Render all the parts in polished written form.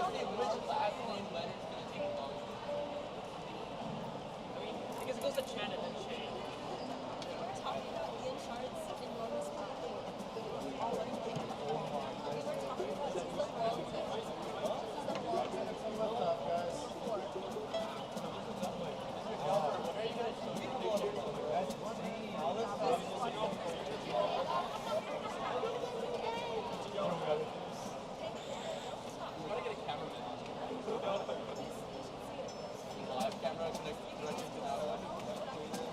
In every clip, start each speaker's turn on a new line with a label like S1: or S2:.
S1: which last name letter is going to take longer? I mean, because it goes to Chen and then Shane.
S2: We're talking about the insurance enormous problem. Already thinking about it. We were talking about this is the world. This is the world.
S3: What's up, guys?
S1: Live camera connected to that one.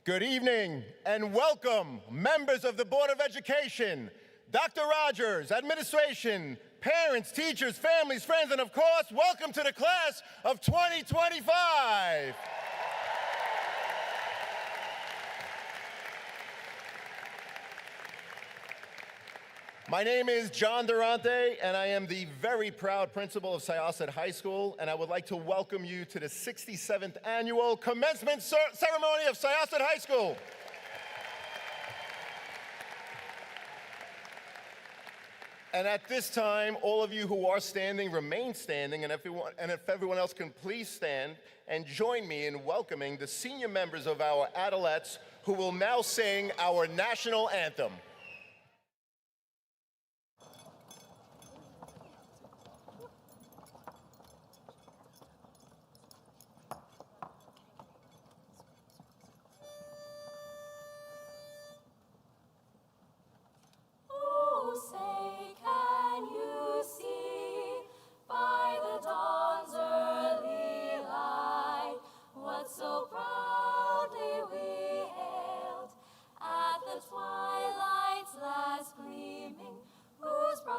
S3: Good evening and welcome, members of the Board of Education, Dr. Rogers, administration, parents, teachers, families, friends, and of course, welcome to the class of 2025. My name is John Durante, and I am the very proud principal of Syosset High School, and I would like to welcome you to the 67th annual Commencement ceremony of Syosset High School. And at this time, all of you who are standing, remain standing, and if everyone else can please stand and join me in welcoming the senior members of our adolescents who will now sing our national anthem.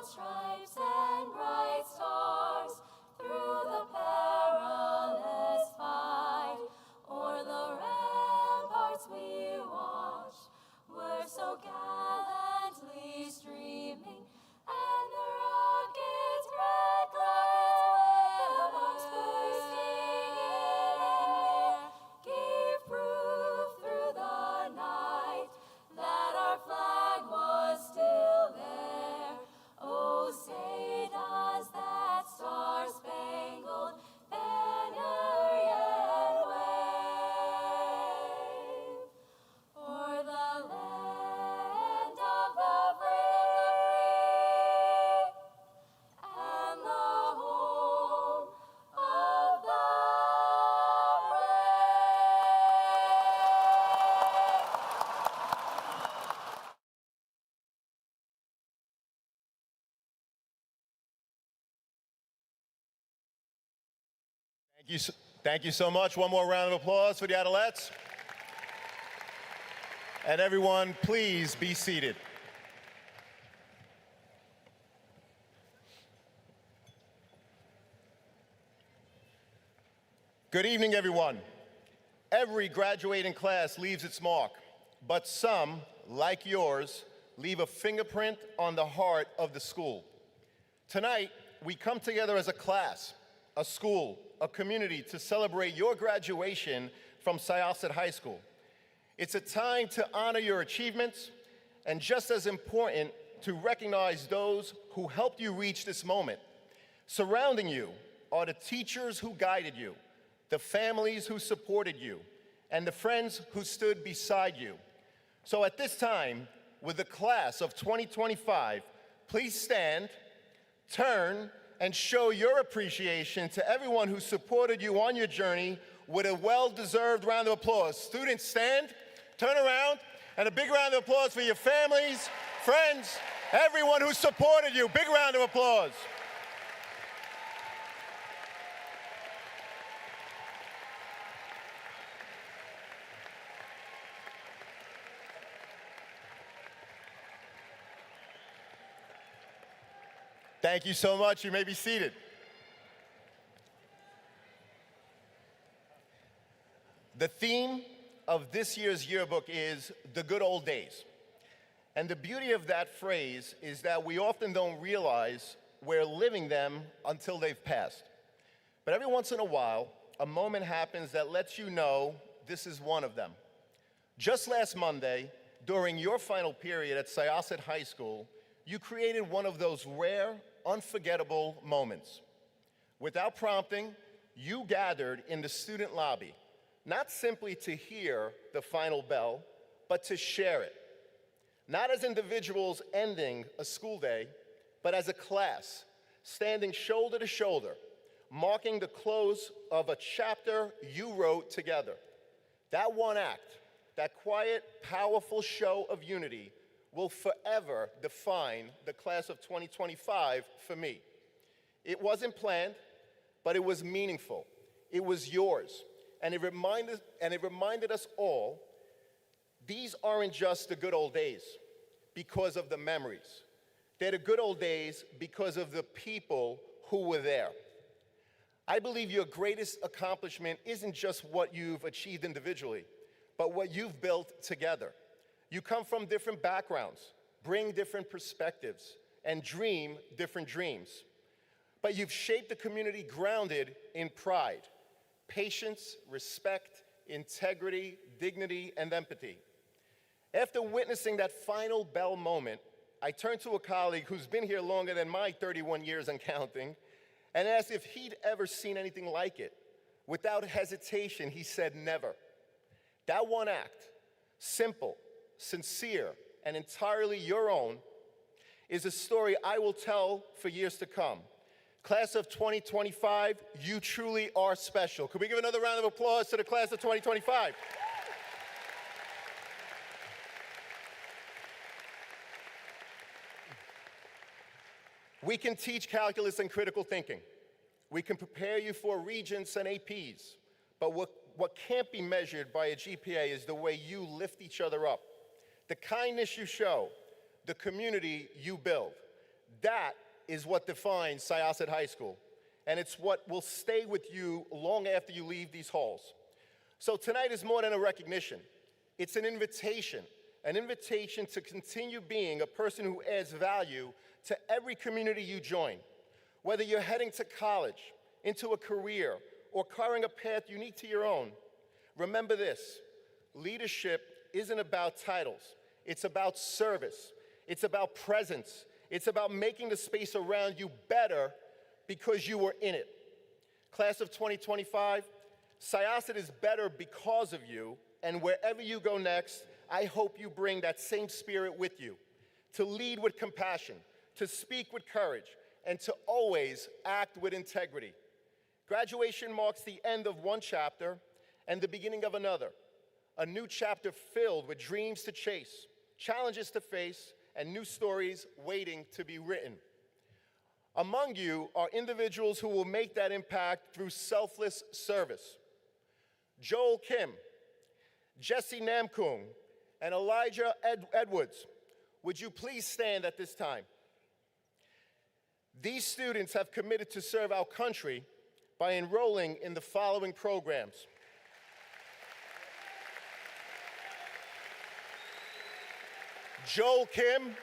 S4: Stripes and bright stars through the perilous fight, o'er the ramparts we watched, were so gallantly streaming, and the rockets' red clouds bursting in air gave proof through the night that our flag was still there. Oh, say does that star-spangled banner yet wave o'er the land of the free and the home of the
S3: Thank you so much. One more round of applause for the adolescents. And everyone, please be seated. Good evening, everyone. Every graduating class leaves its mark, but some, like yours, leave a fingerprint on the heart of the school. Tonight, we come together as a class, a school, a community to celebrate your graduation from Syosset High School. It's a time to honor your achievements, and just as important, to recognize those who helped you reach this moment. Surrounding you are the teachers who guided you, the families who supported you, and the friends who stood beside you. So at this time, with the class of 2025, please stand, turn, and show your appreciation to everyone who supported you on your journey with a well-deserved round of applause. Students, stand, turn around, and a big round of applause for your families, friends, everyone who supported you. Big round of applause. Thank you so much. You may be seated. The theme of this year's yearbook is the good old days. And the beauty of that phrase is that we often don't realize we're living them until they've passed. But every once in a while, a moment happens that lets you know this is one of them. Just last Monday, during your final period at Syosset High School, you created one of those rare, unforgettable moments. Without prompting, you gathered in the student lobby, not simply to hear the final bell, but to share it. Not as individuals ending a school day, but as a class, standing shoulder to shoulder, marking the close of a chapter you wrote together. That one act, that quiet, powerful show of unity will forever define the class of 2025 for me. It wasn't planned, but it was meaningful. It was yours, and it reminded us all aren't just the good old days because of the memories. They're the good old days because of the people who were there. I believe your greatest accomplishment isn't just what you've achieved individually, but what you've built together. You come from different backgrounds, bring different perspectives, and dream different dreams. But you've shaped a community grounded in pride, patience, respect, integrity, dignity, and empathy. After witnessing that final bell moment, I turned to a colleague who's been here longer than my 31 years and counting, and asked if he'd ever seen anything like it. Without hesitation, he said never. That one act, simple, sincere, and entirely your own, is a story I will tell for years to come. Class of 2025, you truly are special. Could we give another round of applause to the class of 2025? We can teach calculus and critical thinking. We can prepare you for regents and APs. But what can't be measured by a GPA is the way you lift each other up, the kindness you show, the community you build. That is what defines Syosset High School, and it's what will stay with you long after you leave these halls. So tonight is more than a recognition. It's an invitation to continue being a person who adds value to every community you join. Whether you're heading to college, into a career, or carving a path unique to your own, remember this: leadership isn't about titles. It's about service. It's about presence. It's about making the space around you better because you were in it. Class of 2025, Syosset is better because of you, and wherever you go next, I hope you bring that same spirit with you, to lead with compassion, to speak with courage, and to always act with integrity. Graduation marks the end of one chapter and the beginning of another, a new chapter filled with dreams to chase, challenges to face, and new stories waiting to be written. Among you are individuals who will make that impact through selfless service. Joel Kim, Jesse Namkung, and Elijah Edwards, would you please stand at this time? These students have committed to serve our country by enrolling in the following programs. Joel Kim,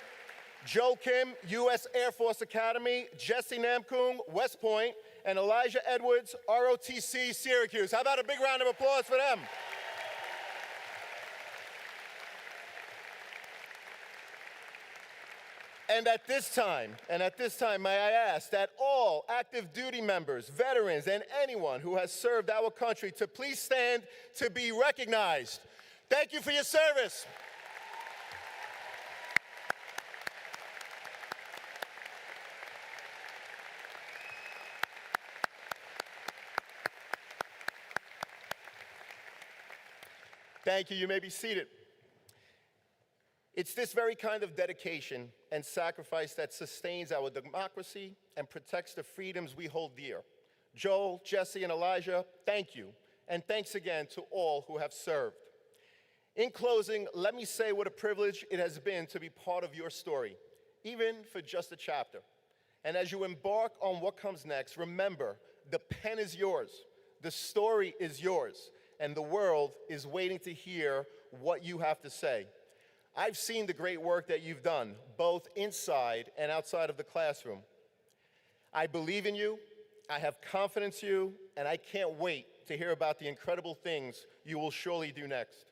S3: U.S. Air Force Academy, Jesse Namkung, West Point, and Elijah Edwards, ROTC, Syracuse. How about a big round of applause for them? And at this time, may I ask that all active duty members, veterans, and anyone who has served our country to please stand to be recognized. Thank you for your service. Thank you. You may be seated. It's this very kind of dedication and sacrifice that sustains our democracy and protects the freedoms we hold dear. Joel, Jesse, and Elijah, thank you. And thanks again to all who have served. In closing, let me say what a privilege it has been to be part of your story, even for just a chapter. And as you embark on what comes next, remember, the pen is yours, the story is yours, and the world is waiting to hear what you have to say. I've seen the great work that you've done, both inside and outside of the classroom. I believe in you, I have confidence in you, and I can't wait to hear about the incredible things you will surely do next.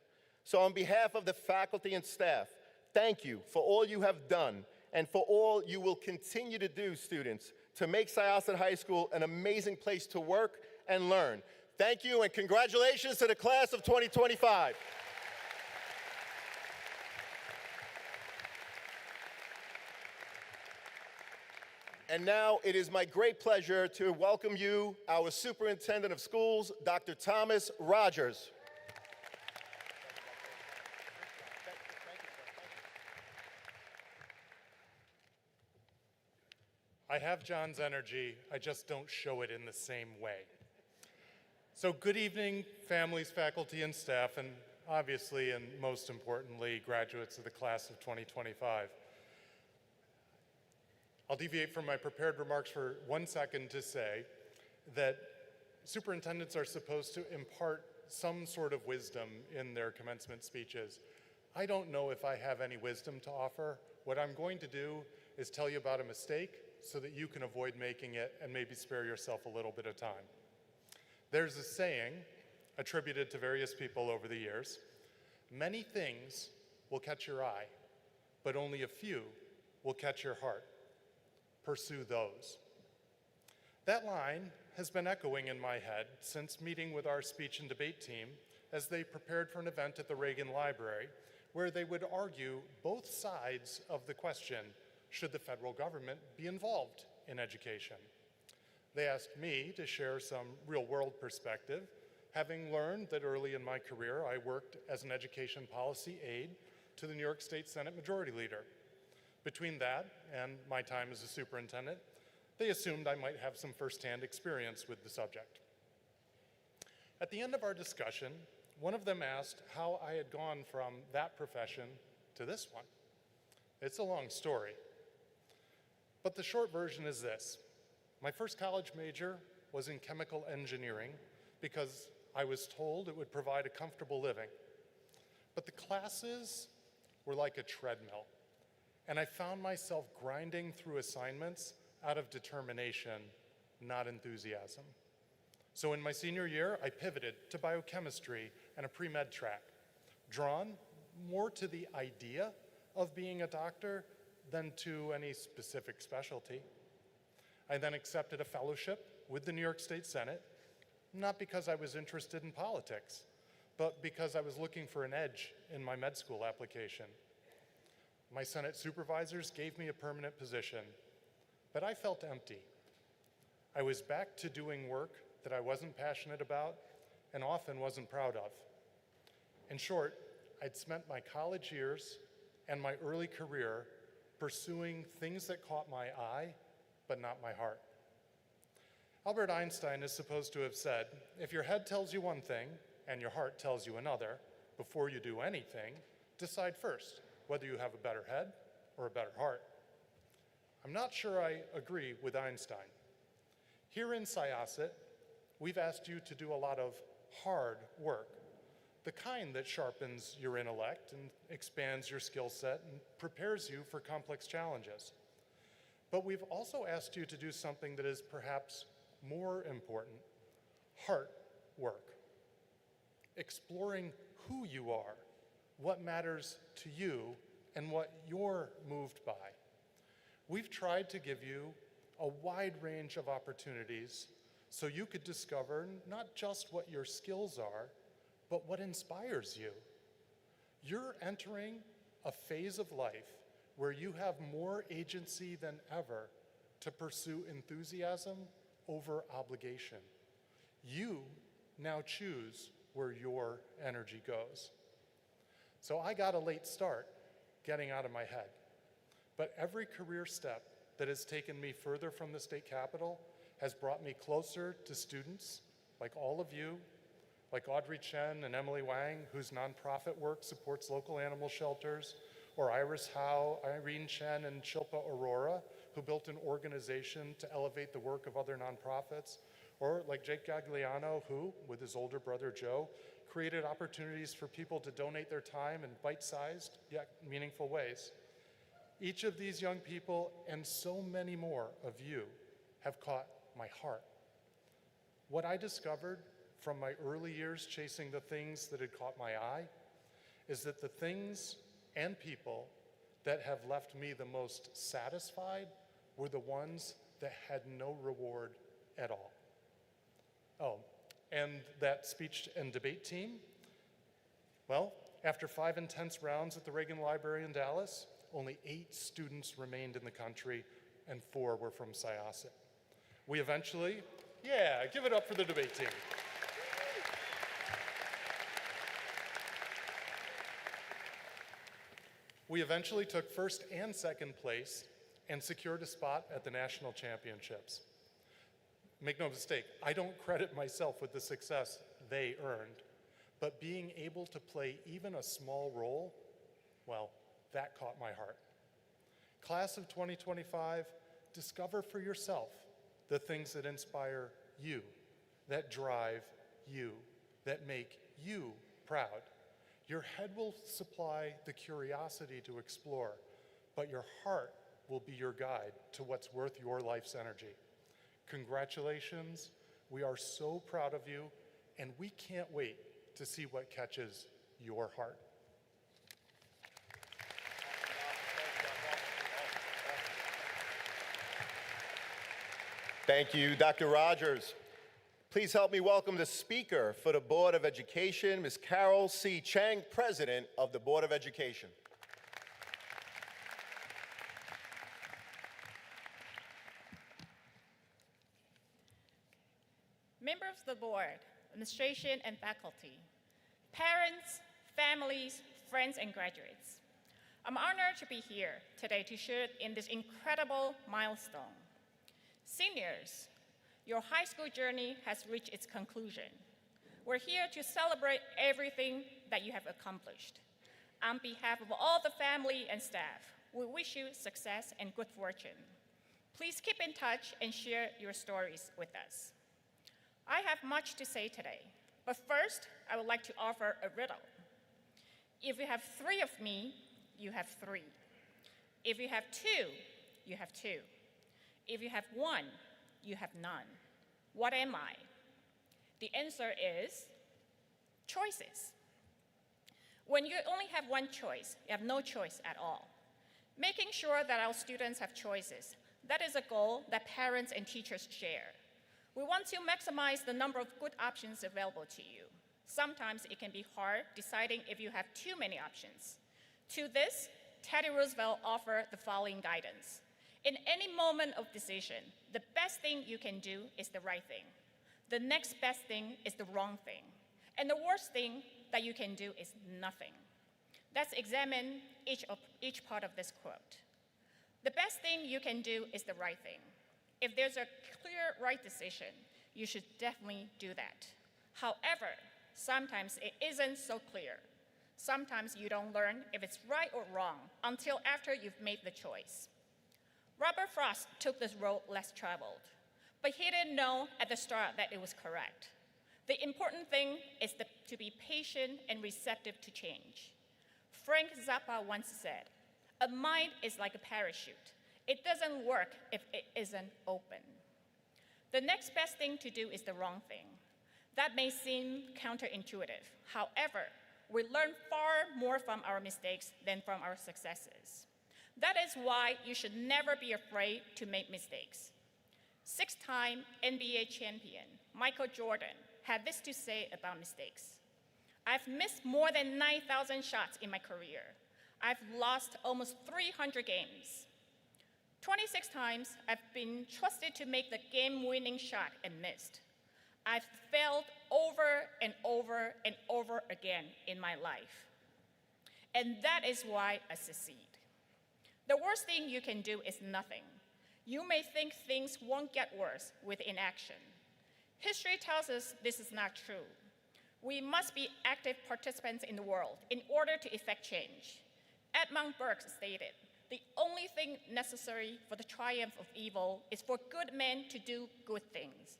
S3: So on behalf of the faculty and staff, thank you for all you have done and for all you will continue to do, students, to make Syosset High School an amazing place to work and learn. Thank you, and congratulations to the class of 2025. And now it is my great pleasure to welcome you, our Superintendent of Schools, Dr. Thomas Rogers.
S5: I have John's energy, I just don't show it in the same way. So good evening, families, faculty, and staff, and obviously, and most importantly, graduates of the class of 2025. I'll deviate from my prepared remarks for 1 second to say that superintendents are supposed to impart some sort of wisdom in their commencement speeches. I don't know if I have any wisdom to offer. What I'm going to do is tell you about a mistake so that you can avoid making it and maybe spare yourself a little bit of time. There's a saying attributed to various people over the years: many things will catch your eye, but only a few will catch your heart. Pursue those. That line has been echoing in my head since meeting with our speech and debate team as they prepared for an event at the Reagan Library where they would argue both sides of the question, should the federal government be involved in education? They asked me to share some real-world perspective, having learned that early in my career I worked as an education policy aide to the New York State Senate Majority Leader. Between that and my time as a superintendent, they assumed I might have some firsthand experience with the subject. At the end of our discussion, one of them asked how I had gone from that profession to this one. It's a long story, but the short version is this. My first college major was in chemical engineering because I was told it would provide a comfortable living. But the classes were like a treadmill, and I found myself grinding through assignments out of determination, not enthusiasm. So in my senior year, I pivoted to biochemistry and a pre-med track, drawn more to the idea of being a doctor than to any specific specialty. I then accepted a fellowship with the New York State Senate, not because I was interested in politics, but because I was looking for an edge in my med school application. My Senate supervisors gave me a permanent position, but I felt empty. I was back to doing work that I wasn't passionate about and often wasn't proud of. In short, I'd spent my college years and my early career pursuing things that caught my eye, but not my heart. Albert Einstein is supposed to have said, if your head tells you one thing and your heart tells you another, before you do anything, decide first whether you have a better head or a better heart. I'm not sure I agree with Einstein. Here in Syosset, we've asked you to do a lot of hard work, the kind that sharpens your intellect and expands your skill set and prepares you for complex challenges. But we've also asked you to do something that is perhaps more important: heart work. Exploring who you are, what matters to you, and what you're moved by. We've tried to give you a wide range of opportunities so you could discover not just what your skills are, but what inspires you. You're entering a phase of life where you have more agency than ever to pursue enthusiasm over obligation. You now choose where your energy goes. So I got a late start getting out of my head, but every career step that has taken me further from the state capitol has brought me closer to students like all of you, like Audrey Chen and Emily Wang, whose nonprofit work supports local animal shelters, or Iris Howe, Irene Chen, and Shilpa Aurora, who built an organization to elevate the work of other nonprofits, or like Jake Gagliano, who, with his older brother Joe, created opportunities for people to donate their time in bite-sized yet meaningful ways. Each of these young people, and so many more of you, have caught my heart. What I discovered from my early years chasing the things that had caught my eye is that the things and people that have left me the most satisfied were the ones that had no reward at all. Oh, and that speech and debate team, well, after 5 intense rounds at the Reagan Library in Dallas, only 8 students remained in the country and 4 were from Syosset. We eventually, yeah, give it up for the debate team. We eventually took first and second place and secured a spot at the national championships. Make no mistake, I don't credit myself with the success they earned, but being able to play even a small role, well, that caught my heart. Class of 2025, discover for yourself the things that inspire you, that drive you, that make you proud. Your head will supply the curiosity to explore, but your heart will be your guide to what's worth your life's energy. Congratulations, we are so proud of you, and we can't wait to see what catches your heart.
S3: Thank you, Dr. Rogers. Please help me welcome the speaker for the Board of Education, Ms. Carol C. Chang, President of the Board of Education.
S6: Members of the board, administration, and faculty, parents, families, friends, and graduates, I'm honored to be here today to share in this incredible milestone. Seniors, your high school journey has reached its conclusion. We're here to celebrate everything that you have accomplished. On behalf of all the family and staff, we wish you success and good fortune. Please keep in touch and share your stories with us. I have much to say today, but first, I would like to offer a riddle. If you have 3 of me, you have 3. If you have 2, you have 2. If you have 1, you have none. What am I? The answer is choices. When you only have one choice, you have no choice at all. Making sure that our students have choices, that is a goal that parents and teachers share. We want to maximize the number of good options available to you. Sometimes it can be hard deciding if you have too many options. To this, Teddy Roosevelt offered the following guidance. In any moment of decision, the best thing you can do is the right thing. The next best thing is the wrong thing. And the worst thing that you can do is nothing. Let's examine each part of this quote. The best thing you can do is the right thing. If there's a clear right decision, you should definitely do that. However, sometimes it isn't so clear. Sometimes you don't learn if it's right or wrong until after you've made the choice. Robert Frost took this road less traveled, but he didn't know at the start that it was correct. The important thing is to be patient and receptive to change. Frank Zappa once said, "A mind is like a parachute. It doesn't work if it isn't open." The next best thing to do is the wrong thing. That may seem counterintuitive. However, we learn far more from our mistakes than from our successes. That is why you should never be afraid to make mistakes. 6-time NBA champion Michael Jordan had this to say about mistakes. "I've missed more than 9,000 shots in my career. I've lost almost 300 games. 26 times I've been trusted to make the game-winning shot and missed. I've failed over and over and over again in my life. And that is why I succeed." The worst thing you can do is nothing. You may think things won't get worse with inaction. History tells us this is not true. We must be active participants in the world in order to effect change. Edmund Burke stated, "The only thing necessary for the triumph of evil is for good men to do good things."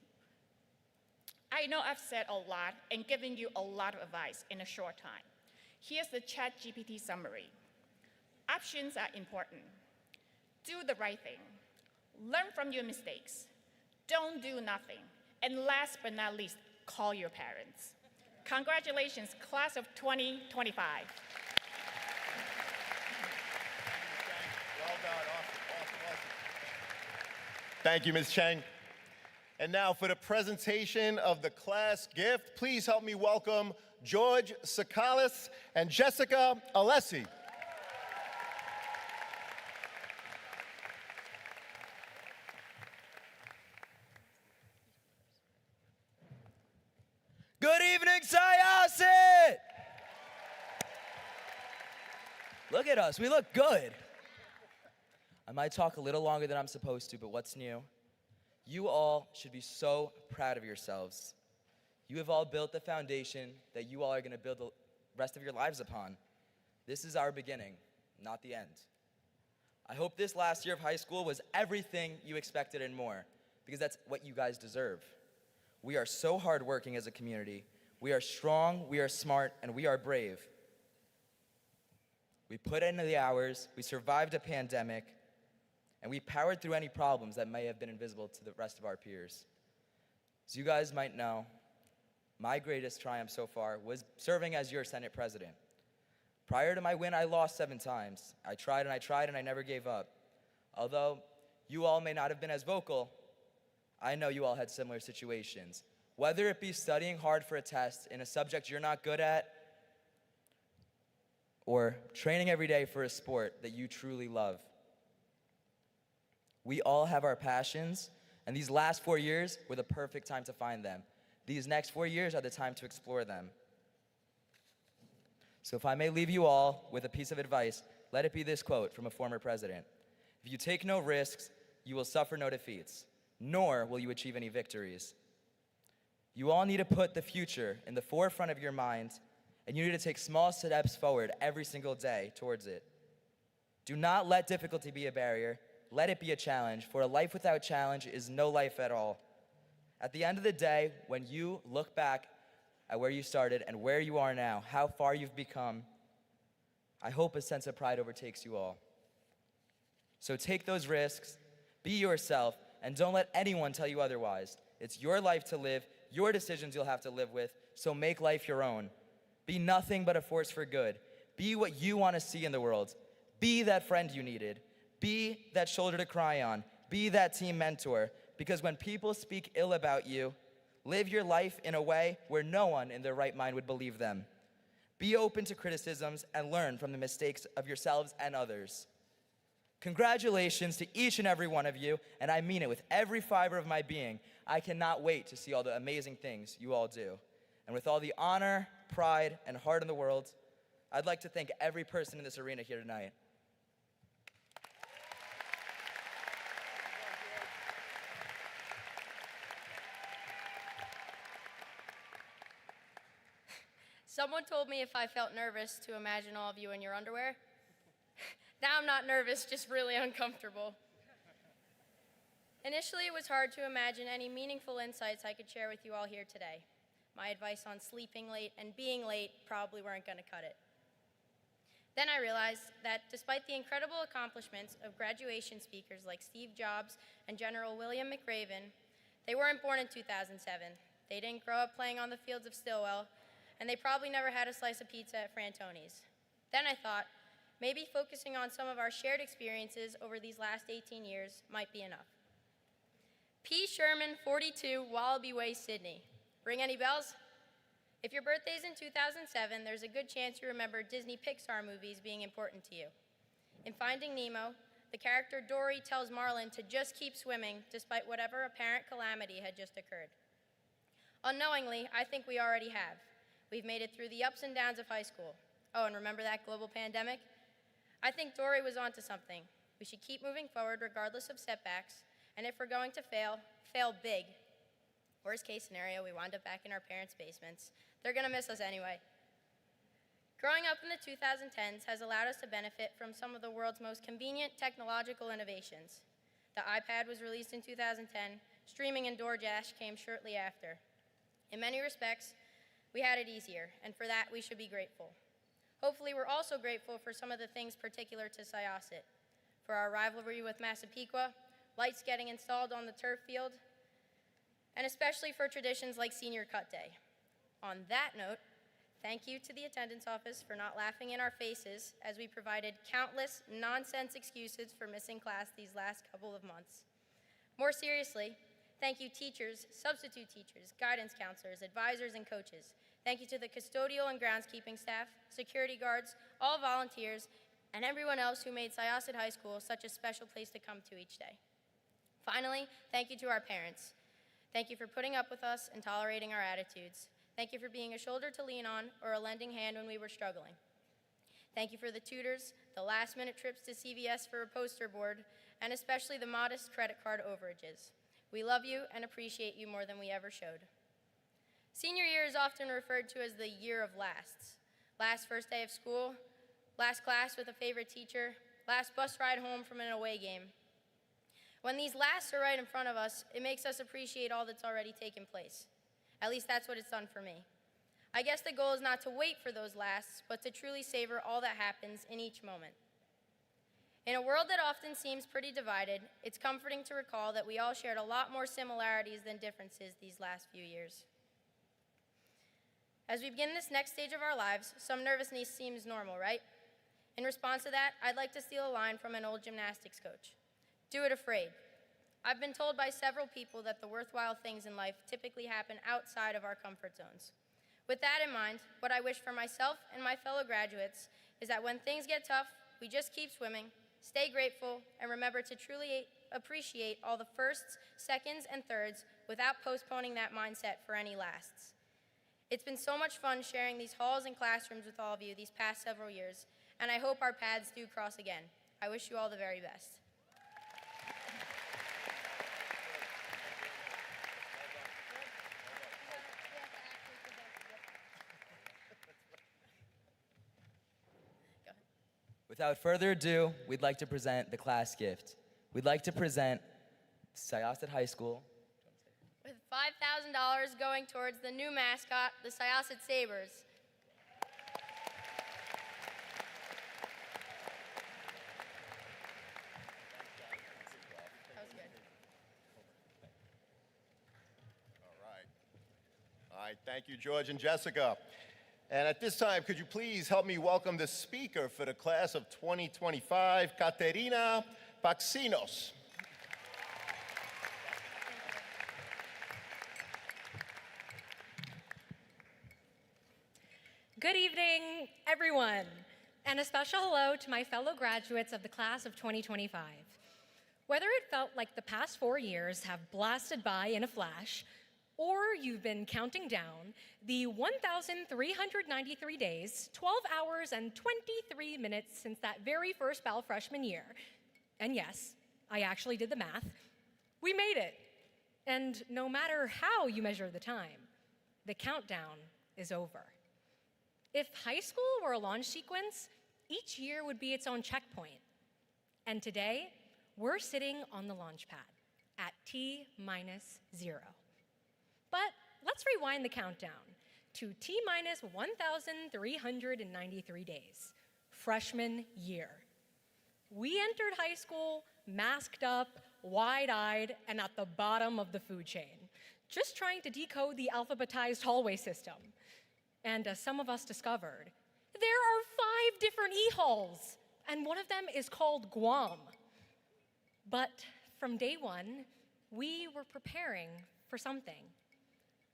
S6: I know I've said a lot and given you a lot of advice in a short time. Here's the ChatGPT summary. Options are important. Do the right thing. Learn from your mistakes. Don't do nothing. And last but not least, call your parents. Congratulations, class of 2025.
S3: Well done, awesome. Thank you, Ms. Chang. And now for the presentation of the class gift, please help me welcome George Sakalis and Jessica Alessi.
S7: Good evening, Syosset! Look at us, we look good. I might talk a little longer than I'm supposed to, but what's new? You all should be so proud of yourselves. You have all built the foundation that you all are going to build the rest of your lives upon. This is our beginning, not the end. I hope this last year of high school was everything you expected and more, because that's what you guys deserve. We are so hardworking as a community. We are strong, we are smart, and we are brave. We put in the hours, we survived a pandemic, and we powered through any problems that may have been invisible to the rest of our peers. As you guys might know, my greatest triumph so far was serving as your Senate President. Prior to my win, I lost 7 times. I tried and I tried and I never gave up. Although you all may not have been as vocal, I know you all had similar situations. Whether it be studying hard for a test in a subject you're not good at, or training every day for a sport that you truly love. We all have our passions, and these last 4 years were the perfect time to find them. These next 4 years are the time to explore them. So if I may leave you all with a piece of advice, let it be this quote from a former president. If you take no risks, you will suffer no defeats, nor will you achieve any victories. You all need to put the future in the forefront of your mind, and you need to take small steps forward every single day towards it. Do not let difficulty be a barrier. Let it be a challenge, for a life without challenge is no life at all. At the end of the day, when you look back at where you started and where you are now, how far you've become, I hope a sense of pride overtakes you all. So take those risks, be yourself, and don't let anyone tell you otherwise. It's your life to live, your decisions you'll have to live with, so make life your own. Be nothing but a force for good. Be what you want to see in the world. Be that friend you needed. Be that shoulder to cry on. Be that team mentor. Because when people speak ill about you, live your life in a way where no one in their right mind would believe them. Be open to criticisms and learn from the mistakes of yourselves and others. Congratulations to each and every one of you, and I mean it with every fiber of my being. I cannot wait to see all the amazing things you all do. And with all the honor, pride, and heart in the world, I'd like to thank every person in this arena here tonight.
S2: Someone told me if I felt nervous to imagine all of you in your underwear. Now I'm not nervous, just really uncomfortable. Initially, it was hard to imagine any meaningful insights I could share with you all here today. My advice on sleeping late and being late probably weren't going to cut it. Then I realized that despite the incredible accomplishments of graduation speakers like Steve Jobs and General William McRaven, they weren't born in 2007. They didn't grow up playing on the fields of Stillwell, and they probably never had a slice of pizza at Frantoni's. Then I thought, maybe focusing on some of our shared experiences over these last 18 years might be enough. P. Sherman, 42, Wallaby Way, Sydney. Ring any bells? If your birthday's in 2007, there's a good chance you remember Disney Pixar movies being important to you. In Finding Nemo, the character Dory tells Marlin to just keep swimming despite whatever apparent calamity had just occurred. Unknowingly, I think we already have. We've made it through the ups and downs of high school. Oh, and remember that global pandemic? I think Dory was onto something. We should keep moving forward regardless of setbacks, and if we're going to fail, fail big. Worst case scenario, we wind up back in our parents' basements. They're gonna miss us anyway. Growing up in the 2010s has allowed us to benefit from some of the world's most convenient technological innovations. The iPad was released in 2010, streaming and DoorDash came shortly after. In many respects, we had it easier, and for that, we should be grateful. Hopefully, we're also grateful for some of the things particular to Syosset, for our rivalry with Massapequa, lights getting installed on the turf field, and especially for traditions like Senior Cut Day. On that note, thank you to the attendance office for not laughing in our faces as we provided countless nonsense excuses for missing class these last couple of months. More seriously, thank you teachers, substitute teachers, guidance counselors, advisors, and coaches. Thank you to the custodial and groundskeeping staff, security guards, all volunteers, and everyone else who made Syosset High School such a special place to come to each day. Finally, thank you to our parents. Thank you for putting up with us and tolerating our attitudes. Thank you for being a shoulder to lean on or a lending hand when we were struggling. Thank you for the tutors, the last-minute trips to CVS for a poster board, and especially the modest credit card overages. We love you and appreciate you more than we ever showed. Senior year is often referred to as the year of lasts. Last first day of school, last class with a favorite teacher, last bus ride home from an away game. When these lasts are right in front of us, it makes us appreciate all that's already taken place. At least that's what it's done for me. I guess the goal is not to wait for those lasts, but to truly savor all that happens in each moment. In a world that often seems pretty divided, it's comforting to recall that we all shared a lot more similarities than differences these last few years. As we begin this next stage of our lives, some nervousness seems normal, right? In response to that, I'd like to steal a line from an old gymnastics coach. Do it afraid. I've been told by several people that the worthwhile things in life typically happen outside of our comfort zones. With that in mind, what I wish for myself and my fellow graduates is that when things get tough, we just keep swimming, stay grateful, and remember to truly appreciate all the firsts, seconds, and thirds without postponing that mindset for any lasts. It's been so much fun sharing these halls and classrooms with all of you these past several years, and I hope our paths do cross again. I wish you all the very best.
S7: Without further ado, we'd like to present the class gift. We'd like to present Syosset High School
S2: With $5,000 going towards the new mascot, the Syosset Sabres. That was good.
S3: All right, thank you, George and Jessica. And at this time, could you please help me welcome the speaker for the class of 2025, Katerina Paxinos.
S8: Good evening, everyone, and a special hello to my fellow graduates of the class of 2025. Whether it felt like the past 4 years have blasted by in a flash, or you've been counting down the 1,393 days, 12 hours, and 23 minutes since that very first Bal freshman year, and yes, I actually did the math, we made it. And no matter how you measure the time, the countdown is over. If high school were a launch sequence, each year would be its own checkpoint. And today, we're sitting on the launch pad at T-0. But let's rewind the countdown to T-1,393 days, freshman year. We entered high school masked up, wide-eyed, and at the bottom of the food chain, just trying to decode the alphabetized hallway system. And as some of us discovered, there are 5 different E-halls, and one of them is called Guam. But from day one, we were preparing for something.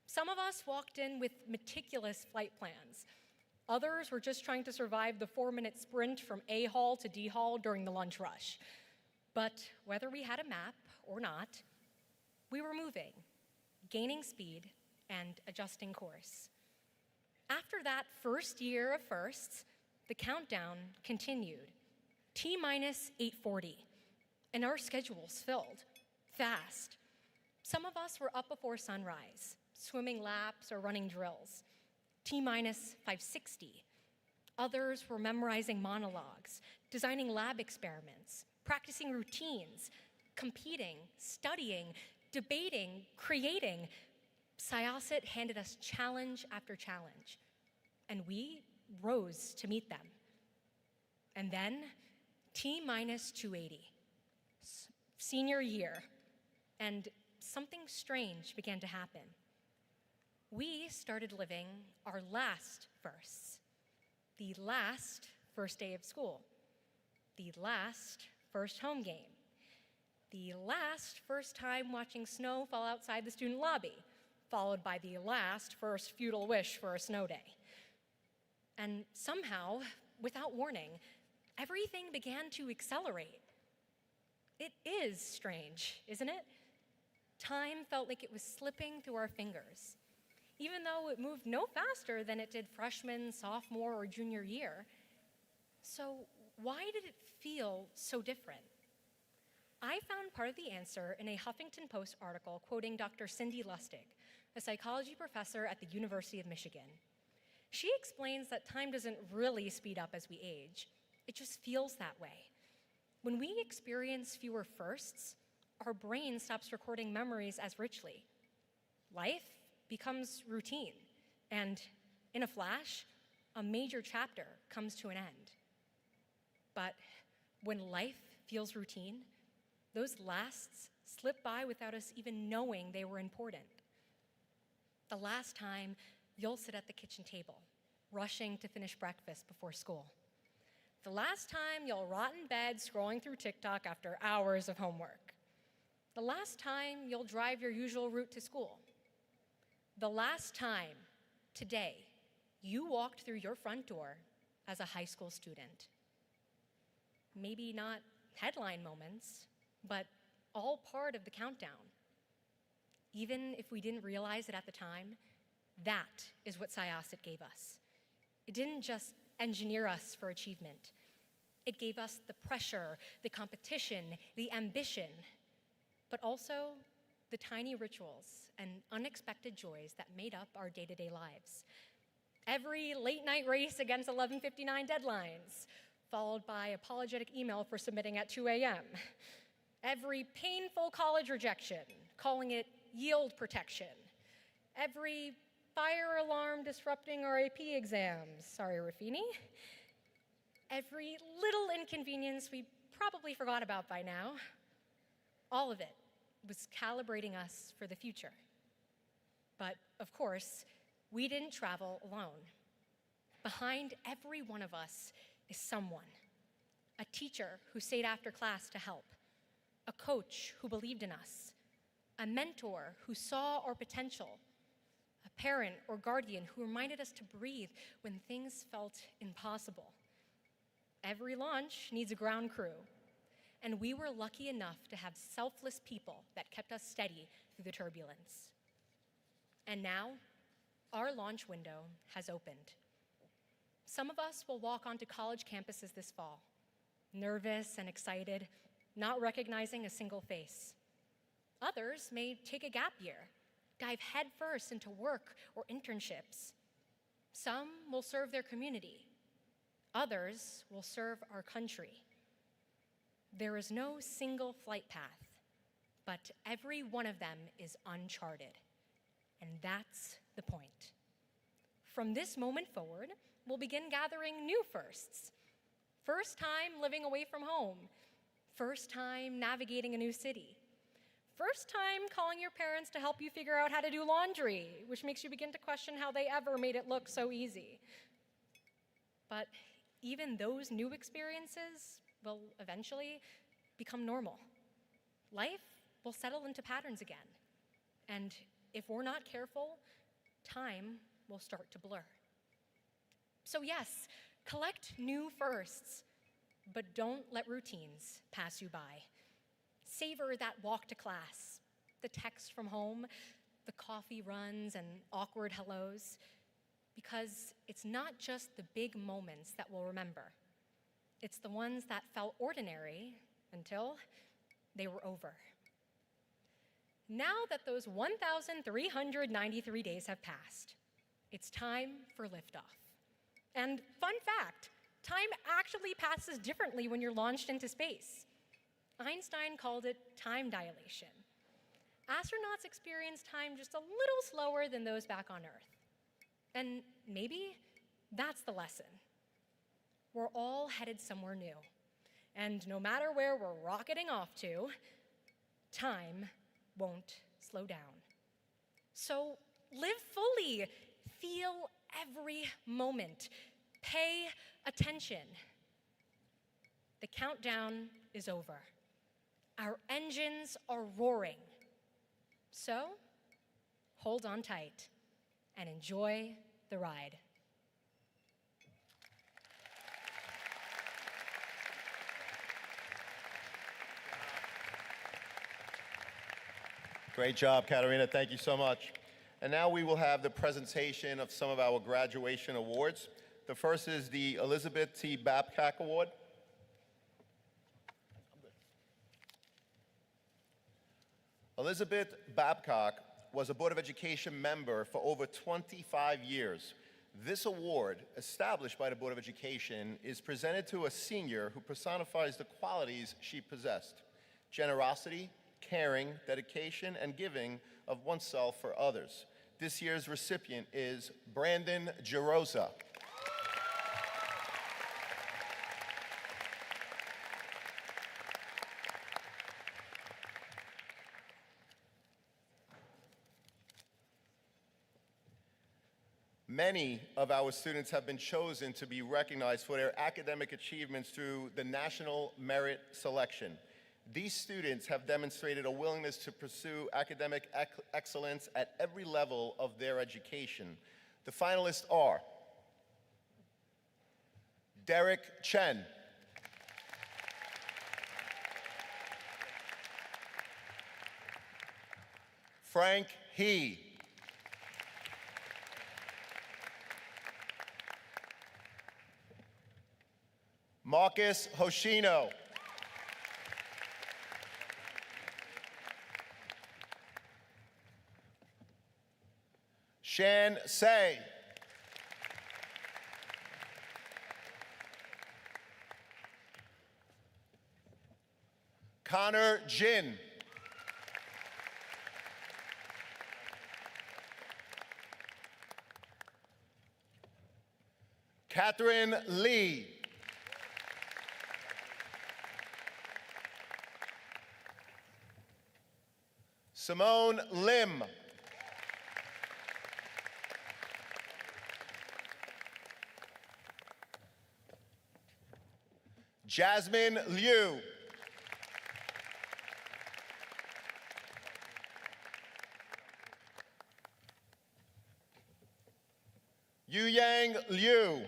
S8: Some of us walked in with meticulous flight plans. Others were just trying to survive the 4-minute sprint from A hall to D hall during the lunch rush. But whether we had a map or not, we were moving, gaining speed, and adjusting course. After that first year of firsts, the countdown continued. T-840, and our schedules filled, fast. Some of us were up before sunrise, swimming laps or running drills. T-560. Others were memorizing monologues, designing lab experiments, practicing routines, competing, studying, debating, creating. Syosset handed us challenge after challenge, and we rose to meet them. And then T-280, senior year, and something strange began to happen. We started living our last firsts, the last first day of school, the last first home game, the last first time watching snow fall outside the student lobby, followed by the last first futile wish for a snow day. And somehow, without warning, everything began to accelerate. It is strange, isn't it? Time felt like it was slipping through our fingers. Even though it moved no faster than it did freshman, sophomore, or junior year. So why did it feel so different? I found part of the answer in a Huffington Post article quoting Dr. Cindy Lustig, a psychology professor at the University of Michigan. She explains that time doesn't really speed up as we age. It just feels that way. When we experience fewer firsts, our brain stops recording memories as richly. Life becomes routine, and in a flash, a major chapter comes to an end. But when life feels routine, those lasts slip by without us even knowing they were important. The last time you'll sit at the kitchen table, rushing to finish breakfast before school. The last time you'll rot in bed scrolling through TikTok after hours of homework. The last time you'll drive your usual route to school. The last time, today, you walked through your front door as a high school student. Maybe not headline moments, but all part of the countdown. Even if we didn't realize it at the time, that is what Syosset gave us. It didn't just engineer us for achievement. It gave us the pressure, the competition, the ambition, but also the tiny rituals and unexpected joys that made up our day-to-day lives. Every late-night race against 11:59 deadlines, followed by apologetic email for submitting at 2 a.m. Every painful college rejection, calling it yield protection. Every fire alarm disrupting our AP exams, sorry, Rafini. Every little inconvenience we probably forgot about by now. All of it was calibrating us for the future. But of course, we didn't travel alone. Behind every one of us is someone. A teacher who stayed after class to help. A coach who believed in us. A mentor who saw our potential. A parent or guardian who reminded us to breathe when things felt impossible. Every launch needs a ground crew, and we were lucky enough to have selfless people that kept us steady through the turbulence. And now, our launch window has opened. Some of us will walk onto college campuses this fall, nervous and excited, not recognizing a single face. Others may take a gap year, dive headfirst into work or internships. Some will serve their community. Others will serve our country. There is no single flight path, but every one of them is uncharted. And that's the point. From this moment forward, we'll begin gathering new firsts. First time living away from home. First time navigating a new city. First time calling your parents to help you figure out how to do laundry, which makes you begin to question how they ever made it look so easy. But even those new experiences will eventually become normal. Life will settle into patterns again. And if we're not careful, time will start to blur. So yes, collect new firsts, but don't let routines pass you by. Savor that walk to class, the text from home, the coffee runs and awkward hellos, because it's not just the big moments that we'll remember. It's the ones that felt ordinary until they were over. Now that those 1,393 days have passed, it's time for liftoff. And fun fact, time actually passes differently when you're launched into space. Einstein called it time dilation. Astronauts experience time just a little slower than those back on Earth. And maybe that's the lesson. We're all headed somewhere new. And no matter where we're rocketing off to, time won't slow down. So live fully, feel every moment, pay attention. The countdown is over. Our engines are roaring. So hold on tight and enjoy the ride.
S3: Great job, Katarina. Thank you so much. And now we will have the presentation of some of our graduation awards. The first is the Elizabeth T. Babcock Award. Elizabeth Babcock was a Board of Education member for over 25 years. This award, established by the Board of Education, is presented to a senior who personifies the qualities she possessed: generosity, caring, dedication, and giving of oneself for others. This year's recipient is Brandon Gerosa. Many of our students have been chosen to be recognized for their academic achievements through the National Merit Selection. These students have demonstrated a willingness to pursue academic excellence at every level of their education. The finalists are Derek Chen, Frank He, Marcus Hoshino, Shan Say, Connor Jin, Catherine Lee, Simone Lim, Jasmine Liu, Yuyang Liu,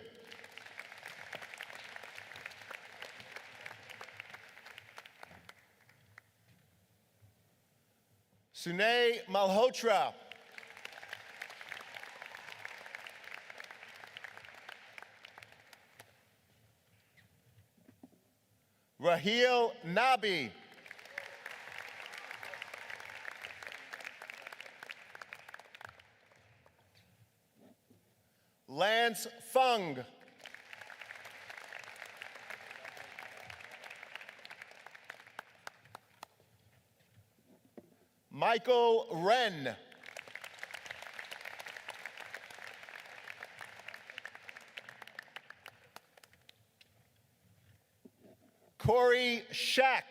S3: Sunay Malhotra, Raheel Nabi, Lance Fung, Michael Wren, Corey Shack,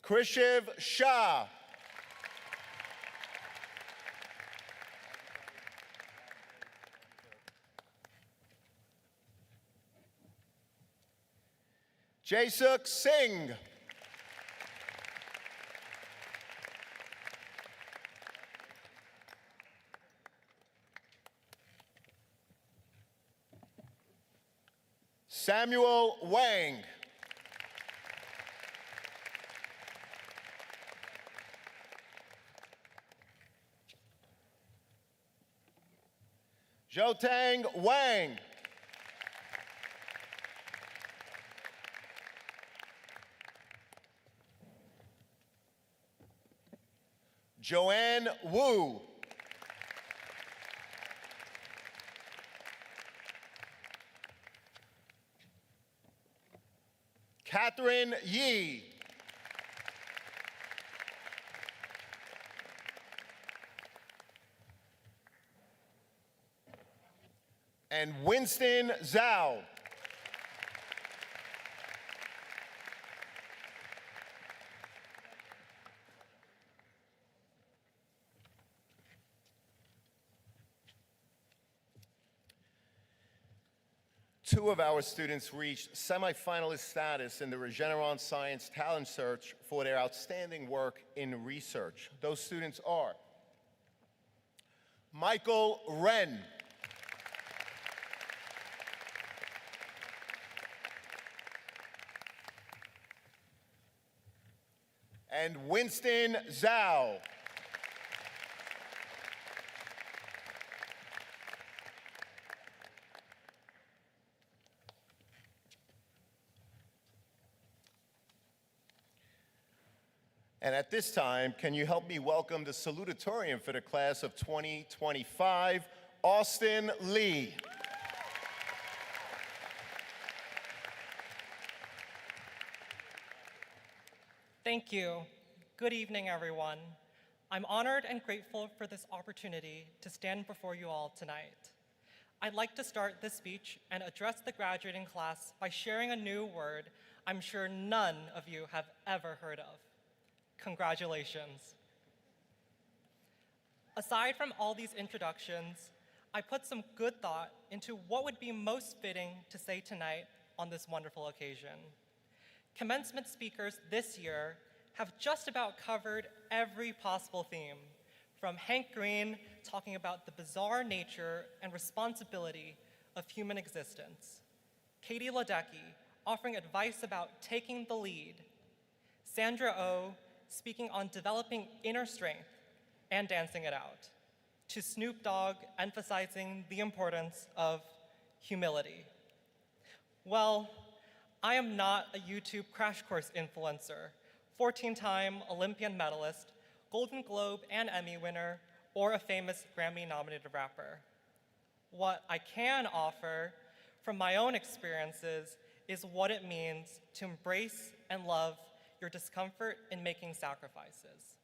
S3: Krishiv Shah, Jaisuk Singh, Samuel Wang, Zhotang Wang, Joanne Wu, Catherine Yee, and Winston Zhao. Two of our students reached semifinalist status in the Regeneron Science Talent Search for their outstanding work in research. Those students are Michael Wren, and Winston Zhao. And at this time, can you help me welcome the Salutatorian for the class of 2025, Austin Lee.
S9: Thank you. Good evening, everyone. I'm honored and grateful for this opportunity to stand before you all tonight. I'd like to start this speech and address the graduating class by sharing a new word I'm sure none of you have ever heard of. Congratulations. Aside from all these introductions, I put some good thought into what would be most fitting to say tonight on this wonderful occasion. Commencement speakers this year have just about covered every possible theme, from Hank Green talking about the bizarre nature and responsibility of human existence, Katie Ledecky offering advice about taking the lead, Sandra Oh speaking on developing inner strength and dancing it out, to Snoop Dogg emphasizing the importance of humility. Well, I am not a YouTube crash course influencer, 14-time Olympian medalist, Golden Globe and Emmy winner, or a famous Grammy-nominated rapper. What I can offer from my own experiences is what it means to embrace and love your discomfort in making sacrifices.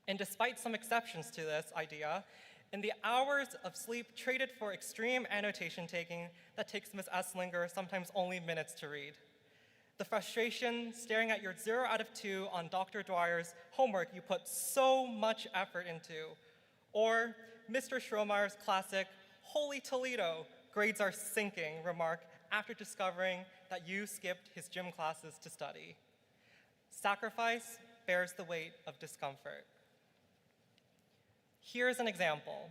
S9: And despite some exceptions to this idea, in the hours of sleep traded for extreme annotation taking that takes Ms. Esslinger sometimes only minutes to read, the frustration staring at your 0 out of 2 on Dr. Dwyer's homework you put so much effort into, or Mr. Schromeyer's classic, "Holy Toledo, grades are sinking" remark after discovering that you skipped his gym classes to study. Sacrifice bears the weight of discomfort. Here's an example.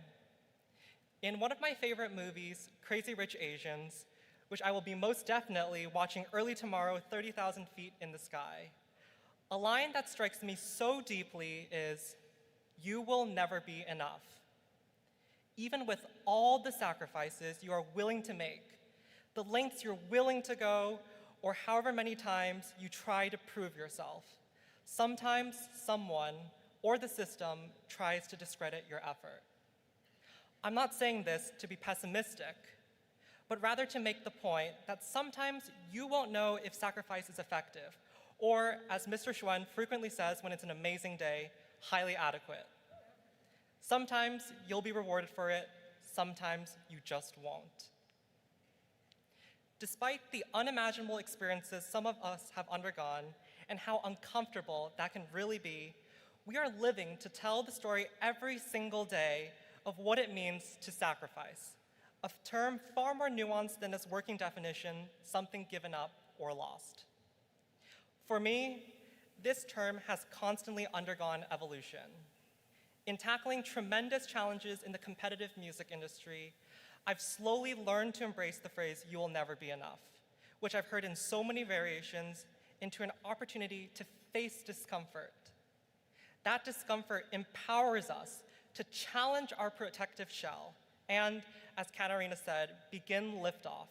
S9: In one of my favorite movies, Crazy Rich Asians, which I will be most definitely watching early tomorrow, 30,000 feet in the sky, a line that strikes me so deeply is, "You will never be enough." Even with all the sacrifices you are willing to make, the lengths you're willing to go, or however many times you try to prove yourself, sometimes someone or the system tries to discredit your effort. I'm not saying this to be pessimistic, but rather to make the point that sometimes you won't know if sacrifice is effective, or as Mr. Schwen frequently says when it's an amazing day, highly adequate. Sometimes you'll be rewarded for it, sometimes you just won't. Despite the unimaginable experiences some of us have undergone and how uncomfortable that can really be, we are living to tell the story every single day of what it means to sacrifice, a term far more nuanced than its working definition, something given up or lost. For me, this term has constantly undergone evolution. In tackling tremendous challenges in the competitive music industry, I've slowly learned to embrace the phrase, "you will never be enough," which I've heard in so many variations, into an opportunity to face discomfort. That discomfort empowers us to challenge our protective shell and, as Katarina said, begin liftoff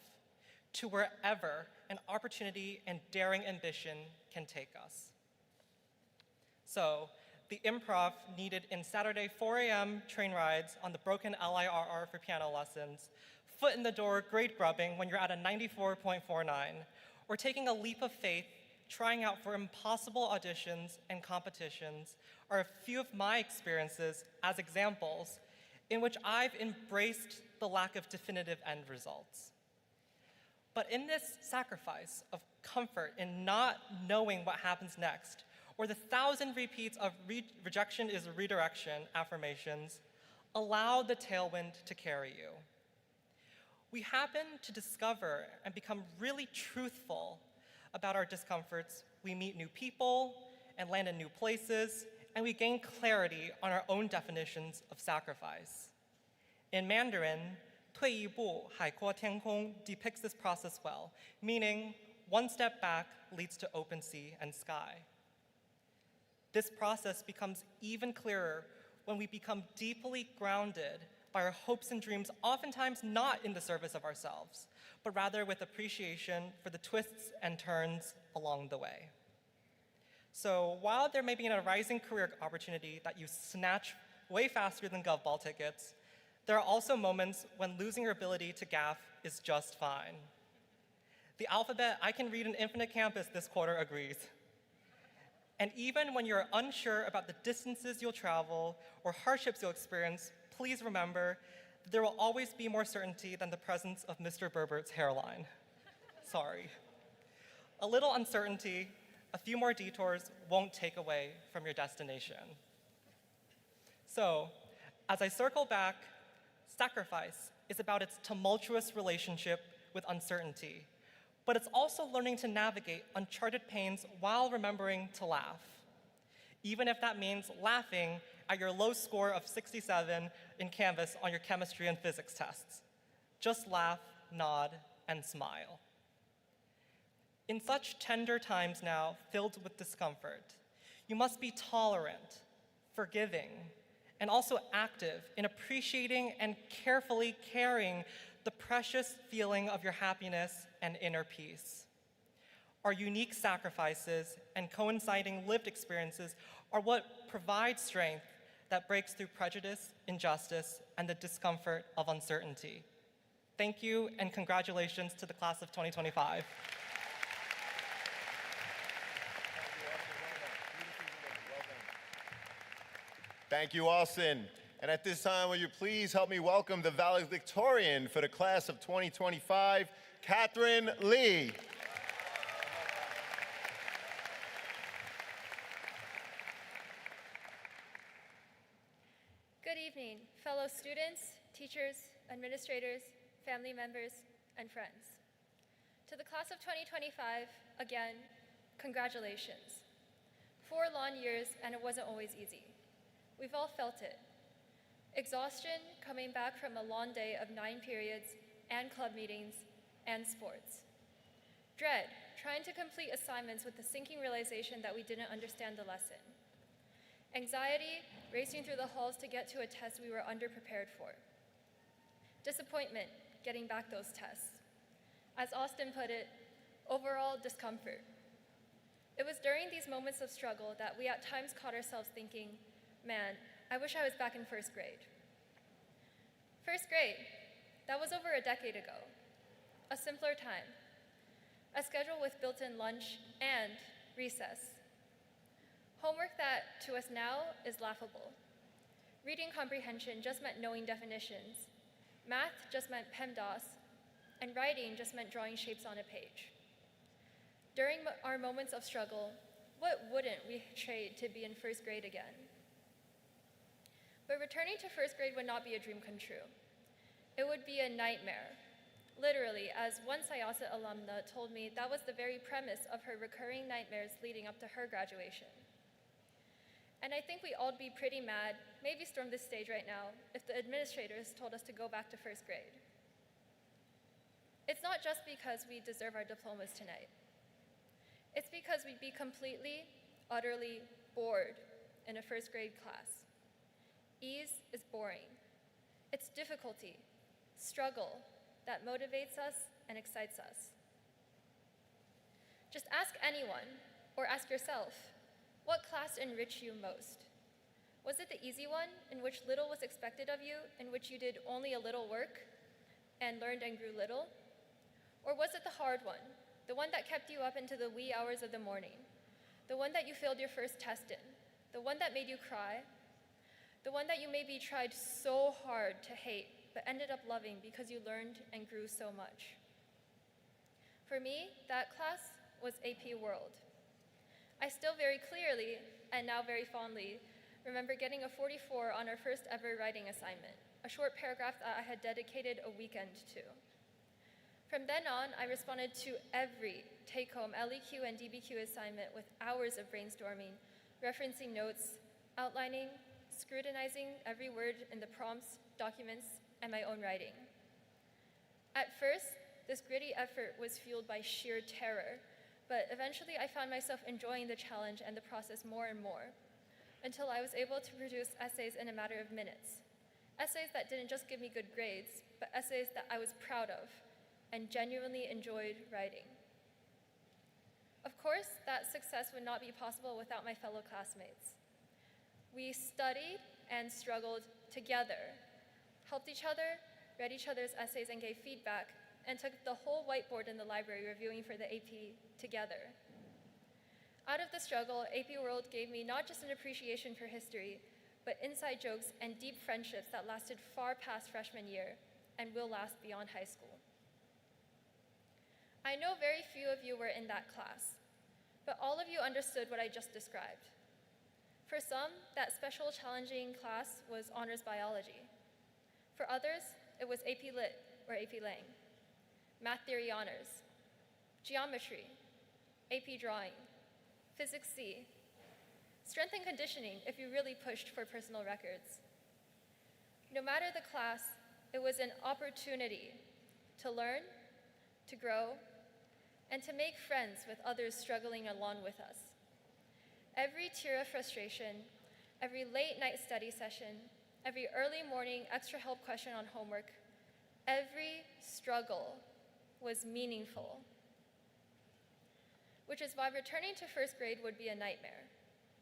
S9: to wherever an opportunity and daring ambition can take us. So, the improv needed in Saturday 4 a.m. train rides on the broken LIRR for piano lessons, foot in the door grade grubbing when you're at a 94.49, or taking a leap of faith trying out for impossible auditions and competitions are a few of my experiences as examples in which I've embraced the lack of definitive end results. But in this sacrifice of comfort in not knowing what happens next, or the 1,000 repeats of rejection is redirection affirmations, allow the tailwind to carry you. We happen to discover and become really truthful about our discomforts. We meet new people and land in new places, and we gain clarity on our own definitions of sacrifice. In Mandarin, 退一步海阔天空 depicts this process well, meaning one step back leads to open sea and sky. This process becomes even clearer when we become deeply grounded by our hopes and dreams, oftentimes not in the service of ourselves, but rather with appreciation for the twists and turns along the way. So while there may be a rising career opportunity that you snatch way faster than GovBall tickets, there are also moments when losing your ability to gaff is just fine. The alphabet I can read in Infinite Campus this quarter agrees. And even when you're unsure about the distances you'll travel or hardships you'll experience, please remember that there will always be more certainty than the presence of Mr. Berbert's hairline. Sorry. A little uncertainty, a few more detours won't take away from your destination. So, as I circle back, sacrifice is about its tumultuous relationship with uncertainty, but it's also learning to navigate uncharted pains while remembering to laugh, even if that means laughing at your low score of 67 in Canvas on your chemistry and physics tests. Just laugh, nod, and smile. In such tender times now, filled with discomfort, you must be tolerant, forgiving, and also active in appreciating and carefully carrying the precious feeling of your happiness and inner peace. Our unique sacrifices and coinciding lived experiences are what provide strength that breaks through prejudice, injustice, and the discomfort of uncertainty. Thank you, and congratulations to the class of 2025.
S3: Thank you, Austin. And at this time, will you please help me welcome the valedictorian for the class of 2025, Catherine Lee.
S10: Good evening, fellow students, teachers, administrators, family members, and friends. To the class of 2025, again, congratulations. 4 long years, and it wasn't always easy. We've all felt it. Exhaustion coming back from a long day of 9 periods and club meetings and sports. Dread, trying to complete assignments with the sinking realization that we didn't understand the lesson. Anxiety, racing through the halls to get to a test we were underprepared for. Disappointment, getting back those tests. As Austin put it, overall discomfort. It was during these moments of struggle that we at times caught ourselves thinking, man, I wish I was back in 1st grade. 1st grade, that was over a decade ago. A simpler time. A schedule with built-in lunch and recess. Homework that, to us now, is laughable. Reading comprehension just meant knowing definitions. Math just meant PEMDAS, and writing just meant drawing shapes on a page. During our moments of struggle, what wouldn't we trade to be in 1st grade again? But returning to 1st grade would not be a dream come true. It would be a nightmare. Literally, as one Syosset alumna told me, that was the very premise of her recurring nightmares leading up to her graduation. And I think we all be pretty mad, maybe storm this stage right now, if the administrators told us to go back to 1st grade. It's not just because we deserve our diplomas tonight. It's because we'd be completely, utterly bored in a 1st grade class. Ease is boring. It's difficulty, struggle, that motivates us and excites us. Just ask anyone, or ask yourself, what class enriched you most? Was it the easy one, in which little was expected of you, in which you did only a little work, and learned and grew little? Or was it the hard one, the one that kept you up into the wee hours of the morning, the one that you failed your first test in, the one that made you cry, the one that you maybe tried so hard to hate, but ended up loving because you learned and grew so much? For me, that class was AP World. I still very clearly, and now very fondly, remember getting a 44 on our first ever writing assignment, a short paragraph that I had dedicated a weekend to. From then on, I responded to every take-home LEQ and DBQ assignment with hours of brainstorming, referencing notes, outlining, scrutinizing every word in the prompts, documents, and my own writing. At first, this gritty effort was fueled by sheer terror, but eventually I found myself enjoying the challenge and the process more and more, until I was able to produce essays in a matter of minutes. Essays that didn't just give me good grades, but essays that I was proud of and genuinely enjoyed writing. Of course, that success would not be possible without my fellow classmates. We studied and struggled together, helped each other, read each other's essays and gave feedback, and took the whole whiteboard in the library reviewing for the AP together. Out of the struggle, AP World gave me not just an appreciation for history, but inside jokes and deep friendships that lasted far past freshman year and will last beyond high school. I know very few of you were in that class, but all of you understood what I just described. For some, that special challenging class was honors biology. For others, it was AP Lit or AP Lang, math theory honors, geometry, AP drawing, physics C, strength and conditioning if you really pushed for personal records. No matter the class, it was an opportunity to learn, to grow, and to make friends with others struggling along with us. Every tear of frustration, every late night study session, every early morning extra help question on homework, every struggle was meaningful. Which is why returning to first grade would be a nightmare.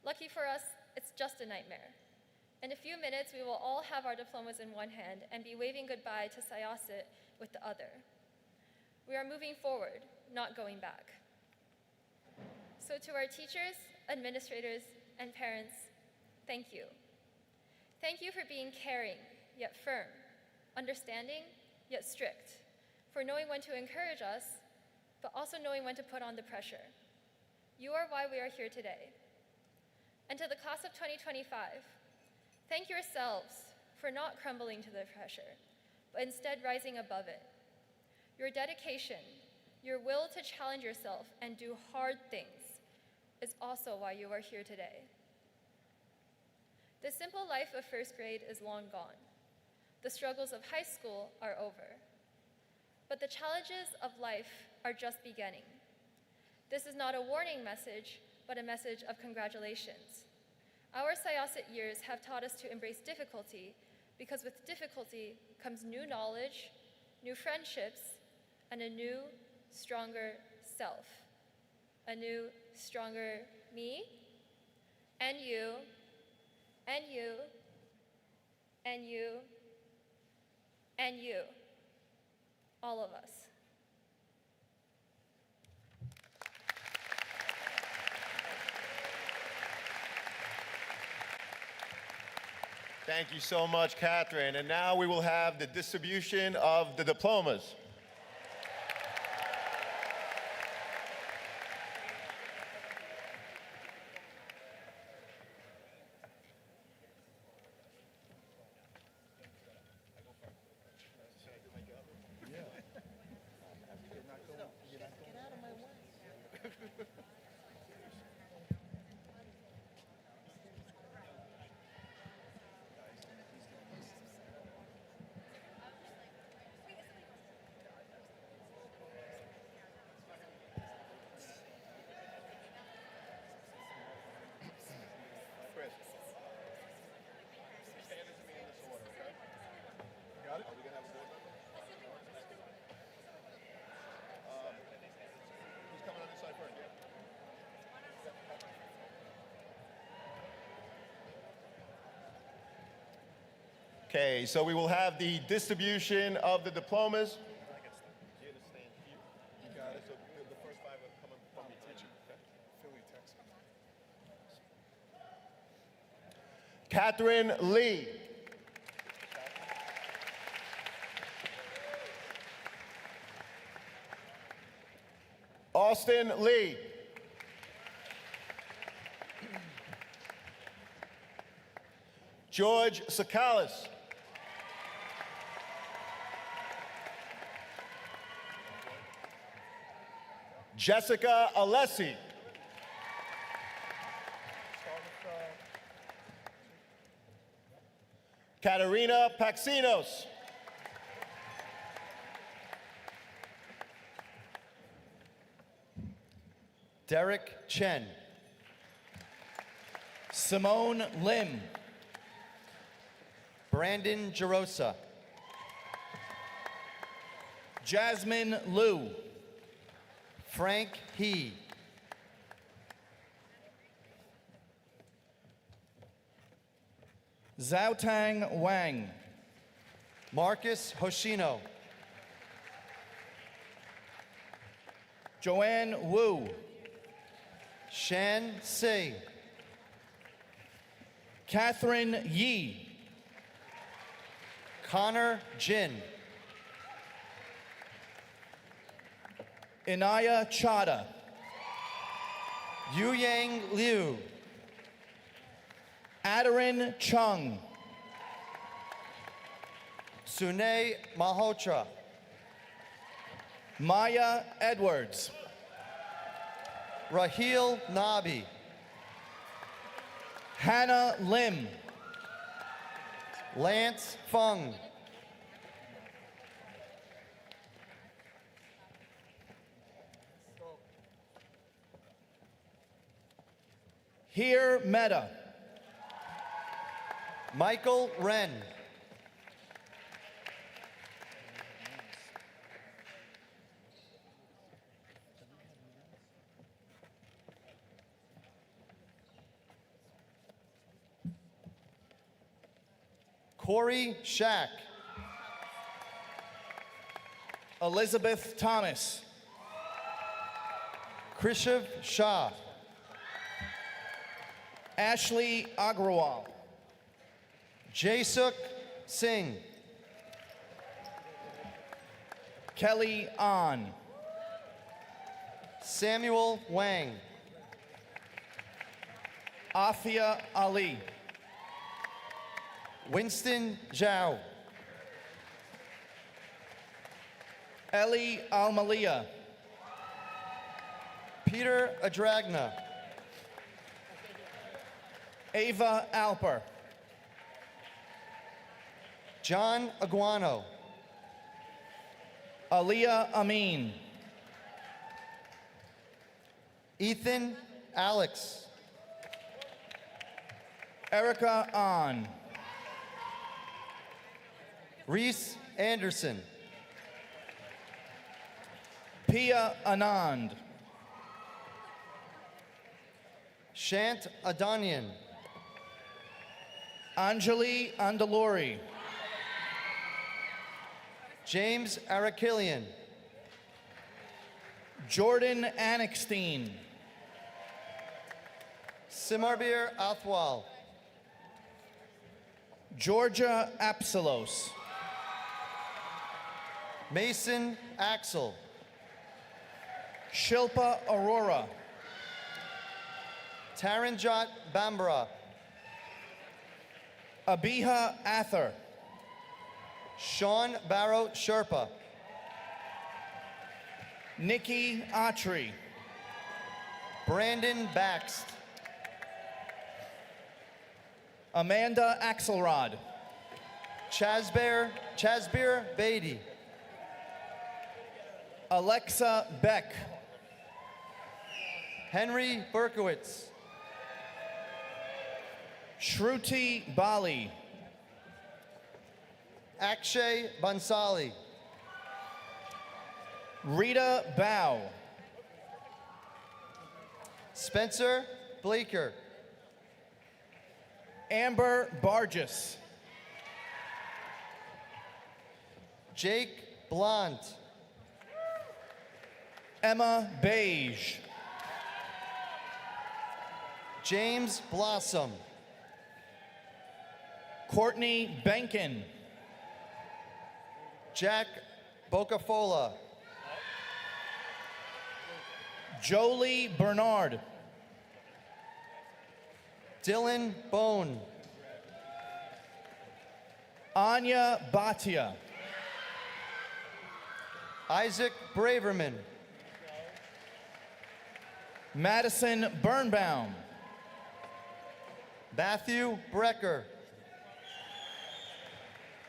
S10: Lucky for us, it's just a nightmare. In a few minutes, we will all have our diplomas in one hand and be waving goodbye to Syosset with the other. We are moving forward, not going back. So to our teachers, administrators, and parents, thank you. Thank you for being caring, yet firm, understanding, yet strict, for knowing when to encourage us, but also knowing when to put on the pressure. You are why we are here today. And to the class of 2025, thank yourselves for not crumbling to the pressure, but instead rising above it. Your dedication, your will to challenge yourself and do hard things is also why you are here today. The simple life of first grade is long gone. The struggles of high school are over. But the challenges of life are just beginning. This is not a warning message, but a message of congratulations. Our Syosset years have taught us to embrace difficulty, because with difficulty comes new knowledge, new friendships, and a new, stronger self. A new, stronger me, and you, and you, and you, and you. All of us.
S3: Thank you so much, Catherine. And now we will have the distribution of the diplomas. Okay, so we will have the distribution of the diplomas. You got it. So the first five are coming from your teacher. Philly, Texas. Catherine Lee. Austin Lee. George Sakalis. Jessica Alessi. Katerina Paxinos.
S11: Derek Chen. Simone Lim. Brandon Jarosa. Jasmine Liu. Frank He. Zhaotang Wang.
S12: Marcus Hoshino.
S11: Joanne Wu.
S12: Shan Si.
S11: Catherine Yi.
S12: Connor Jin.
S11: Inaya Chada.
S12: Yu Yang Liu.
S11: Adarin Chung.
S12: Sune Malhotra.
S11: Maya Edwards.
S12: Raheel Nabi.
S11: Hannah Lim.
S12: Lance Fung.
S11: Heer Mehta.
S12: Michael Wren. Corey Shack.
S11: Elizabeth Thomas.
S12: Krishav Shah.
S11: Ashley Agrawal.
S12: Jaisuk Singh.
S11: Kelly An.
S12: Samuel Wang.
S11: Afia Ali.
S12: Winston Zhao.
S11: Ellie Almalia.
S12: Peter Adragna.
S11: Ava Alper.
S12: John Aguano.
S11: Aliyah Amin.
S12: Ethan Alex.
S11: Erica An.
S12: Reese Anderson.
S11: Pia Anand.
S12: Shant Adanian.
S11: Anjali Andalori.
S12: James Arakilian.
S11: Jordan Anixstein.
S12: Simarbir Athwal.
S11: Georgia Apsalos.
S12: Mason Axel.
S11: Shilpa Aurora.
S12: Taranjot Bambara.
S11: Abiha Ather.
S12: Sean Barrow Sherpa.
S11: Nikki Atri.
S12: Brandon Baxt.
S11: Amanda Axelrod.
S12: Chasbir Beatty.
S11: Alexa Beck.
S12: Henry Berkowitz.
S11: Shruti Bali.
S12: Akshay Bansali.
S11: Rita Bao.
S12: Spencer Bleeker.
S11: Amber Barges.
S12: Jake Blunt.
S11: Emma Beige.
S12: James Blossom.
S11: Courtney Benkin.
S12: Jack Bocafola.
S11: Jolie Bernard.
S12: Dylan Bone.
S11: Anya Bhatia.
S12: Isaac Braverman.
S11: Madison Birnbaum.
S12: Matthew Brecker.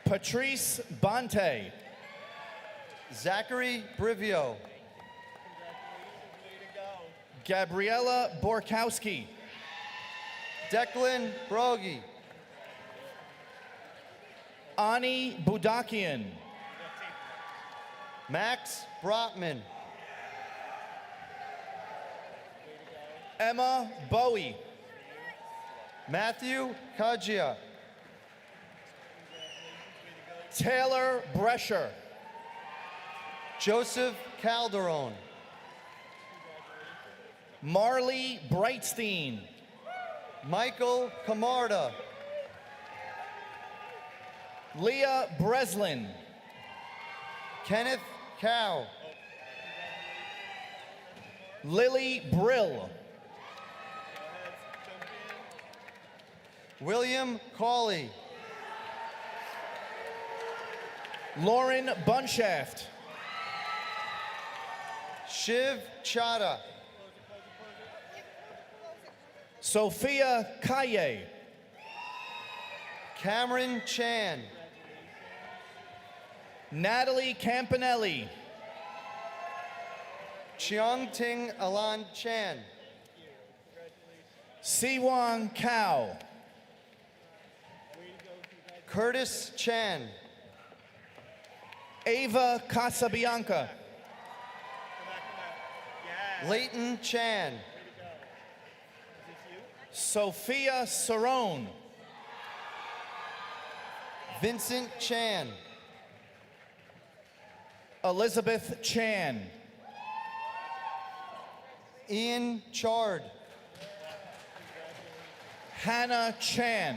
S11: Patrice Bonte.
S12: Zachary Brivio.
S11: Gabriella Borkowski.
S12: Declan Brogy.
S11: Ani Budakian.
S12: Max Brotman.
S11: Emma Bowie.
S12: Matthew Kajia.
S11: Taylor Brescher.
S12: Joseph Calderon.
S11: Marley Brightstein.
S12: Michael Camarda.
S11: Leah Breslin.
S12: Kenneth Cow.
S11: Lily Brill.
S12: William Cawley.
S11: Lauren Bunshaft.
S12: Shiv Chada.
S11: Sophia Kaye.
S12: Cameron Chan.
S11: Natalie Campanelli.
S12: Cheong Ting Alan Chan.
S11: Siwon Kao.
S12: Curtis Chan.
S11: Ava Casabianca.
S12: Leighton Chan.
S11: Sophia Cerrone.
S12: Vincent Chan.
S11: Elizabeth Chan.
S12: Ian Chard.
S11: Hannah Chan.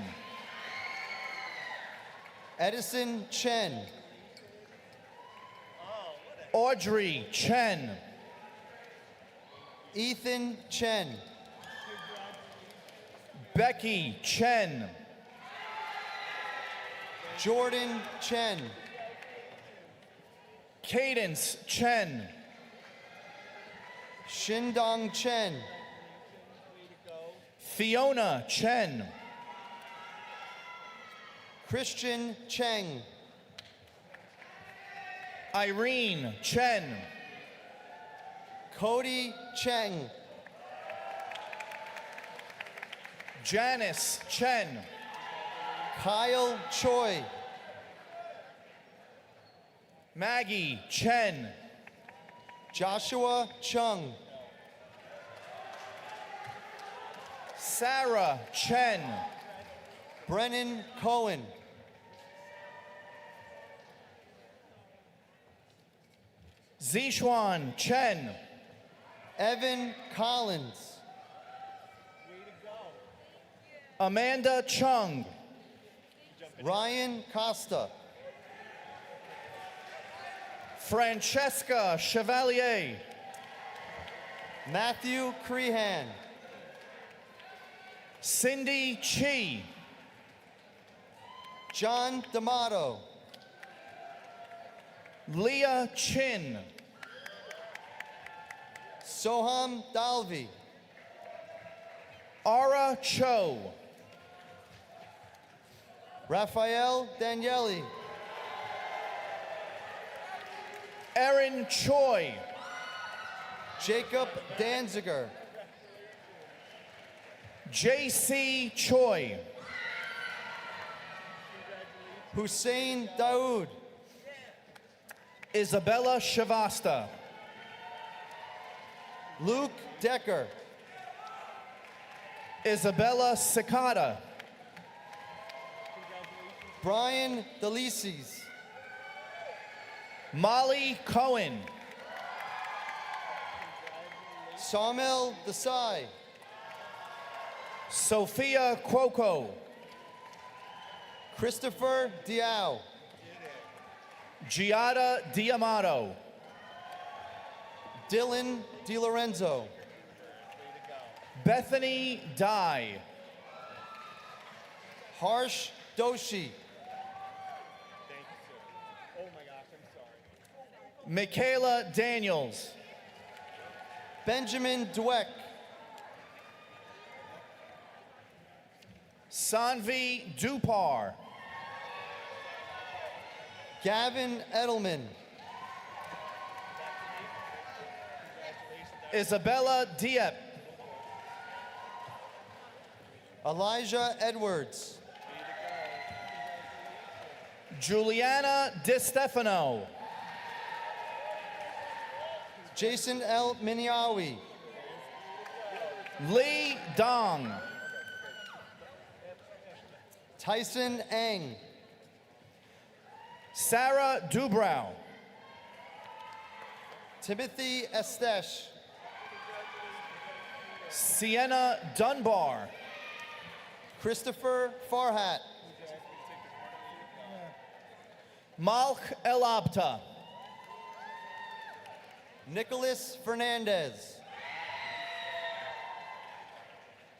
S12: Edison Chen.
S11: Audrey Chen.
S12: Ethan Chen.
S11: Becky Chen.
S12: Jordan Chen.
S11: Cadence Chen.
S12: Shindong Chen.
S11: Fiona Chen.
S12: Christian Cheng.
S11: Irene Chen.
S12: Cody Cheng.
S11: Janice Chen.
S12: Kyle Choi.
S11: Maggie Chen.
S12: Joshua Chung.
S11: Sarah Chen.
S12: Brennan Cohen.
S11: Zishuan Chen.
S12: Evan Collins.
S11: Amanda Chung.
S12: Ryan Costa.
S11: Francesca Chevalier.
S12: Matthew Crehan.
S11: Cindy Chi.
S12: John D'Amato.
S11: Leah Chin.
S12: Soham Dalvi.
S11: Ara Cho.
S12: Raphael Daniele.
S11: Erin Choi.
S12: Jacob Danziger.
S11: J.C. Choi.
S12: Hussein Daoud.
S11: Isabella Shavasta.
S12: Luke Decker.
S11: Isabella Cicada.
S12: Brian Delices.
S11: Molly Cohen.
S12: Samuel Desai.
S11: Sophia Cuoco.
S12: Christopher Diao.
S11: Giada Diamato.
S12: Dylan DiLorenzo.
S11: Bethany Dye.
S12: Harsh Doshi.
S11: Michaela Daniels.
S12: Benjamin Dweck.
S11: Sanvi Dupar.
S12: Gavin Edelman.
S11: Isabella Dieppe.
S12: Elijah Edwards.
S11: Juliana DiStefano.
S12: Jason L. Miniawi.
S11: Lee Dong.
S12: Tyson Eng.
S11: Sarah Dubrow.
S12: Timothy Estesh.
S11: Sienna Dunbar.
S12: Christopher Farhat.
S11: Malk El-Abta.
S12: Nicholas Fernandez.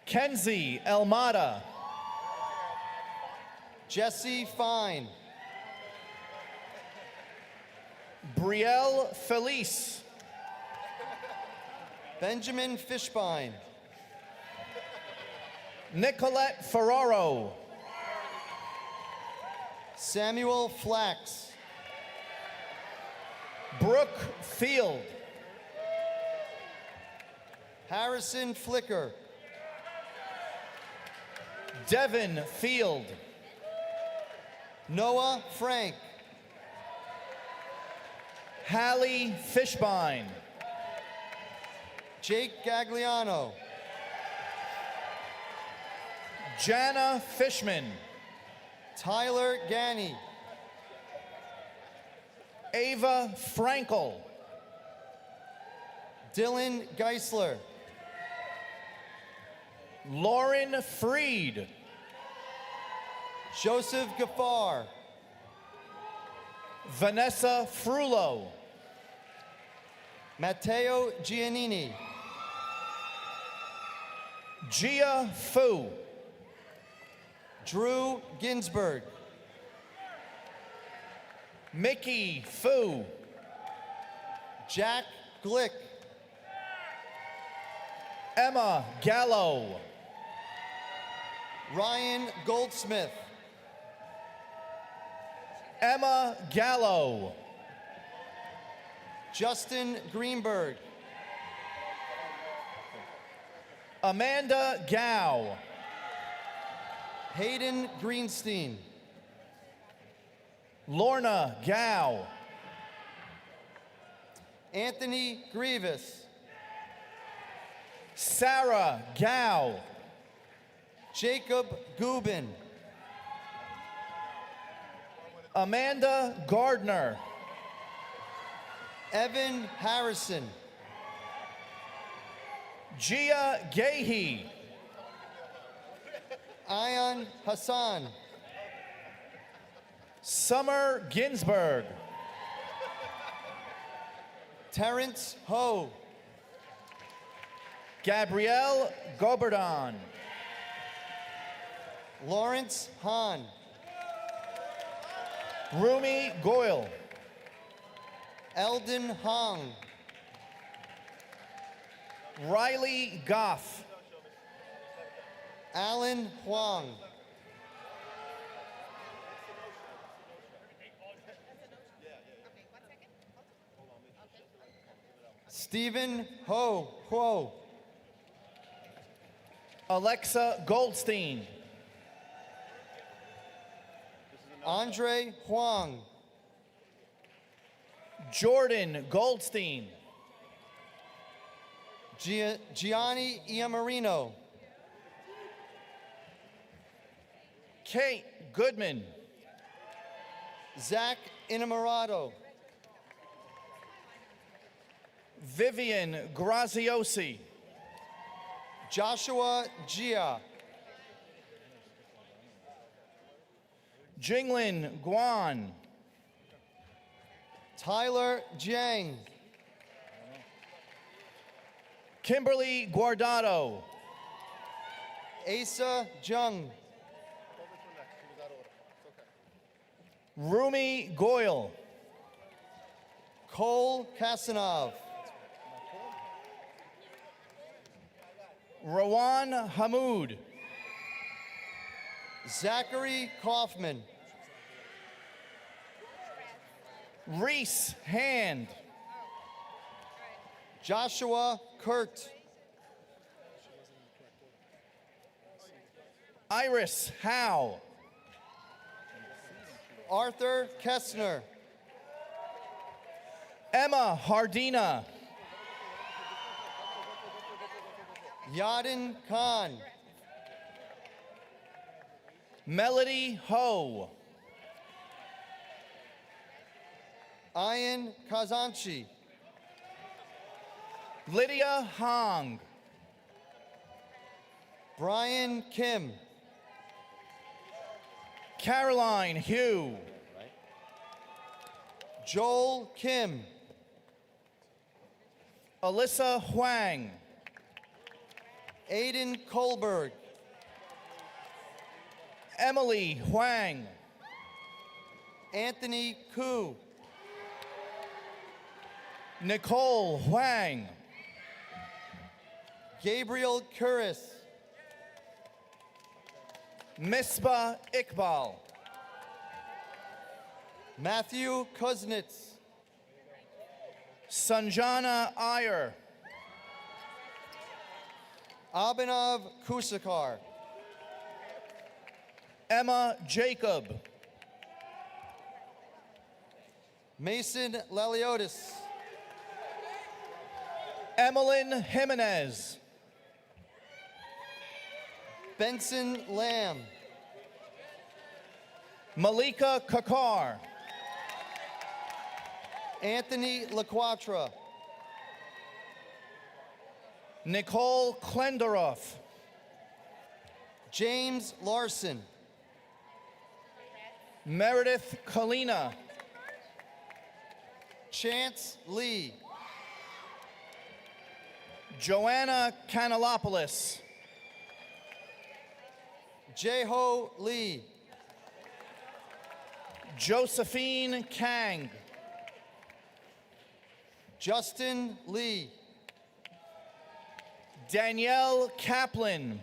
S11: Kenzie Elmada.
S12: Jesse Fine.
S11: Brielle Felice.
S12: Benjamin Fishbein.
S11: Nicolette Ferraro.
S12: Samuel Flax.
S11: Brooke Field.
S12: Harrison Flicker.
S11: Devin Field.
S12: Noah Frank.
S11: Hallie Fishbein.
S12: Jake Gagliano.
S11: Jana Fishman.
S12: Tyler Ganny.
S11: Ava Frankel.
S12: Dylan Geisler.
S11: Lauren Freed.
S12: Joseph Gaffar.
S11: Vanessa Frullo.
S12: Matteo Giannini.
S11: Gia Fu.
S12: Drew Ginsburg.
S11: Mickey Fu.
S12: Jack Glick.
S11: Emma Gallo.
S12: Ryan Goldsmith.
S11: Emma Gallo.
S12: Justin Greenberg.
S11: Amanda Gow.
S12: Hayden Greenstein.
S11: Lorna Gow.
S12: Anthony Grievous.
S11: Sarah Gow.
S12: Jacob Gubin.
S11: Amanda Gardner.
S12: Evan Harrison.
S11: Gia Gahey.
S12: Ayan Hassan.
S11: Summer Ginsburg.
S12: Terrence Ho.
S11: Gabrielle Goberdon.
S12: Lawrence Hahn.
S11: Rumi Goyle.
S12: Eldon Hong.
S11: Riley Goff.
S12: Alan Huang. Stephen Ho Huo.
S11: Alexa Goldstein.
S12: Andre Huang.
S11: Jordan Goldstein.
S12: Gianni Iamarino.
S11: Kate Goodman.
S12: Zach Inamorado.
S11: Vivian Graziosi.
S12: Joshua Gia.
S11: Jinglin Guan.
S12: Tyler Jiang.
S11: Kimberly Guardado.
S12: Asa Jung.
S11: Rumi Goyle.
S12: Cole Kasanov.
S11: Rawan Hamoud.
S12: Zachary Kaufman.
S11: Reese Hand.
S12: Joshua Kurt.
S11: Iris Howe.
S12: Arthur Kessner.
S11: Emma Hardina.
S12: Yadin Khan.
S11: Melody Ho.
S12: Ian Kazanchi.
S11: Lydia Hong.
S12: Brian Kim.
S11: Caroline Hugh.
S12: Joel Kim.
S11: Alyssa Huang.
S12: Aiden Kohlberg.
S11: Emily Huang.
S12: Anthony Koo.
S11: Nicole Huang.
S12: Gabriel Kuris.
S11: Misbah Iqbal.
S12: Matthew Kuznets.
S11: Sanjana Iyer.
S12: Abhinav Kusakar.
S11: Emma Jacob.
S12: Mason Laliotis.
S11: Emmeline Jimenez.
S12: Benson Lamb.
S11: Malika Kakar.
S12: Anthony LaQuatra.
S11: Nicole Klenderoff.
S12: James Larson.
S11: Meredith Kalina.
S12: Chance Lee.
S11: Joanna Kanalopoulos.
S12: Jeho Lee.
S11: Josephine Kang.
S12: Justin Lee.
S11: Danielle Kaplan.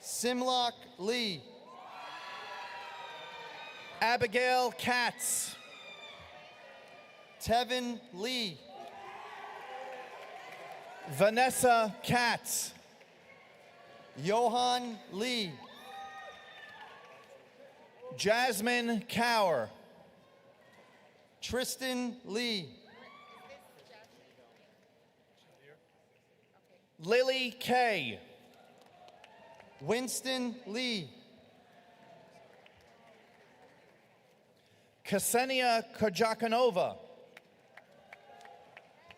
S12: Simlok Lee.
S11: Abigail Katz.
S12: Tevin Lee.
S11: Vanessa Katz.
S12: Johan Lee.
S11: Jasmine Cower.
S12: Tristan Lee.
S11: Lily Kay.
S12: Winston Lee.
S11: Ksenia Kajakanova.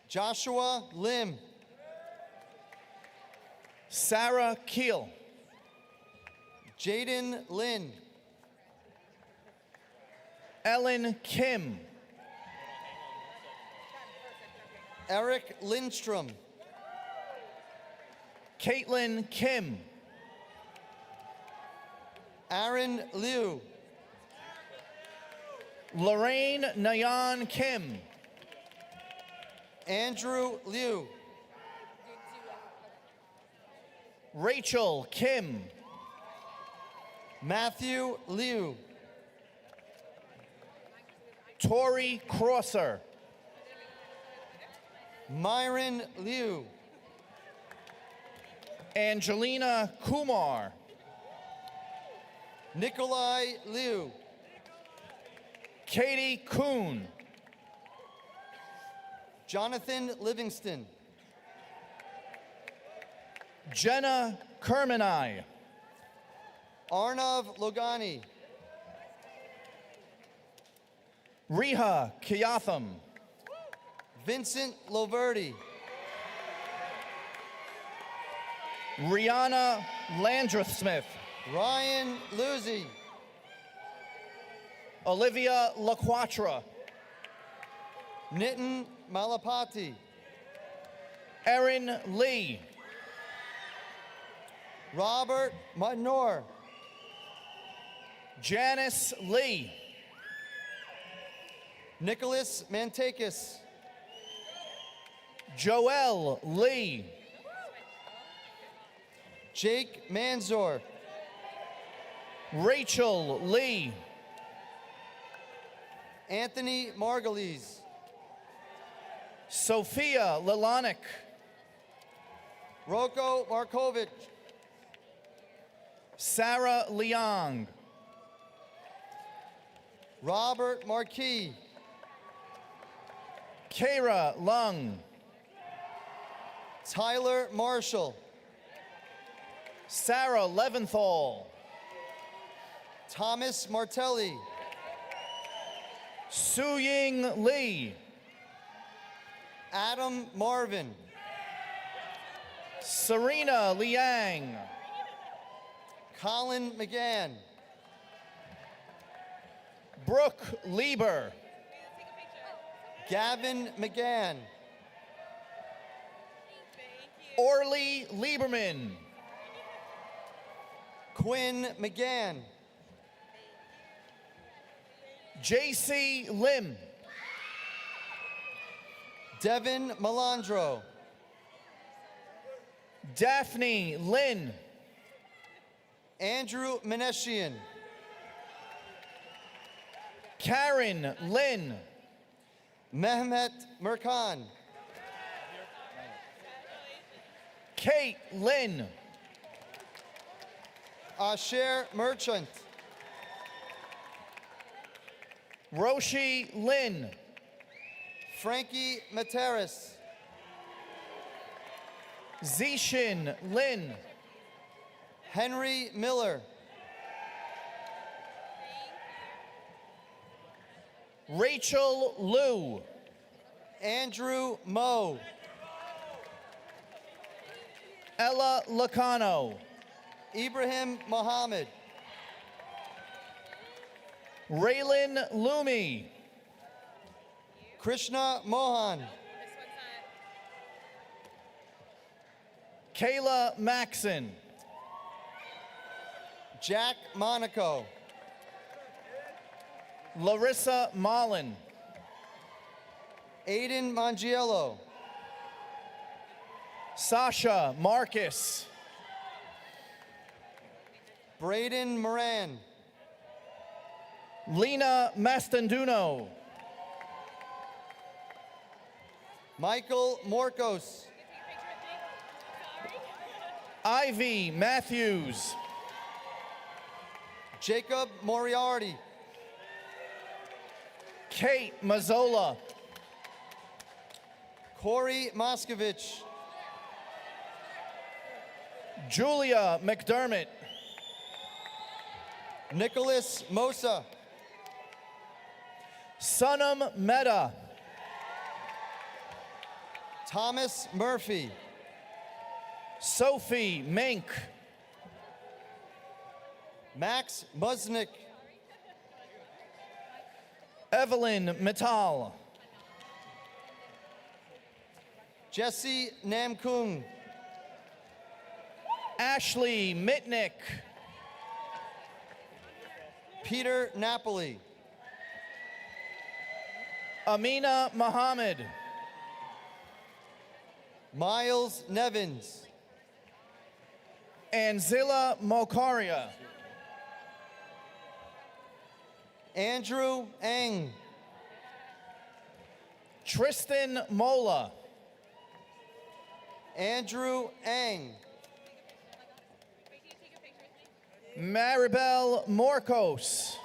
S12: Joshua Lim.
S11: Sarah Keel.
S12: Jaden Lin.
S11: Ellen Kim.
S12: Eric Lindstrom.
S11: Caitlin Kim.
S12: Aaron Liu.
S11: Lorraine Nayan Kim.
S12: Andrew Liu.
S11: Rachel Kim.
S12: Matthew Liu.
S11: Tori Crosser.
S12: Myron Liu.
S11: Angelina Kumar.
S12: Nikolai Liu.
S11: Katie Kuhn.
S12: Jonathan Livingston.
S11: Jenna Kermanai.
S12: Arnav Logani.
S11: Riha Kiyatham.
S12: Vincent Loverty.
S11: Rihanna Landreth-Smith.
S12: Ryan Luzi.
S11: Olivia LaQuatra.
S12: Nitin Malapati.
S11: Erin Lee.
S12: Robert Manor.
S11: Janice Lee.
S12: Nicholas Mantakis.
S11: Joelle Lee.
S12: Jake Manzor.
S11: Rachel Lee.
S12: Anthony Margulies.
S11: Sophia Lilonic.
S12: Rocco Markovic.
S11: Sarah Leong.
S12: Robert Marquis.
S11: Kara Lung.
S12: Tyler Marshall.
S11: Sarah Leventhal.
S12: Thomas Martelli.
S11: Suying Lee.
S12: Adam Marvin.
S11: Serena Liang.
S12: Colin McGann.
S11: Brooke Lieber.
S12: Gavin McGann.
S11: Orly Lieberman.
S12: Quinn McGann.
S11: JC Lim.
S12: Devin Melandro.
S11: Daphne Lynn.
S12: Andrew Maneshian.
S11: Karen Lynn.
S12: Mehmet Merkan.
S11: Kate Lynn.
S12: Asher Merchant.
S11: Roshi Lynn.
S12: Frankie Materis.
S11: Zishin Lynn.
S12: Henry Miller.
S11: Rachel Liu.
S12: Andrew Moe.
S11: Ella Lacano.
S12: Ibrahim Mohammed.
S11: Raylan Lumi.
S12: Krishna Mohan.
S11: Kayla Maxon.
S12: Jack Monaco.
S11: Larissa Mullen.
S12: Aiden Mangiello.
S11: Sasha Marcus.
S12: Braden Moran.
S11: Lena Mastanduno.
S12: Michael Morcos.
S11: Ivy Matthews.
S12: Jacob Moriarty.
S11: Kate Mazzola.
S12: Corey Moskovich.
S11: Julia McDermott.
S12: Nicholas Mosa.
S11: Sunam Mehta.
S12: Thomas Murphy.
S11: Sophie Mink.
S12: Max Musnick.
S11: Evelyn Mittal.
S12: Jesse Namkung.
S11: Ashley Mitnick.
S12: Peter Napoli.
S11: Amina Muhammad.
S12: Miles Nevins.
S11: Anzilla Mokaria.
S12: Andrew Eng.
S11: Tristan Mola.
S12: Andrew Eng.
S11: Maribel Morcos.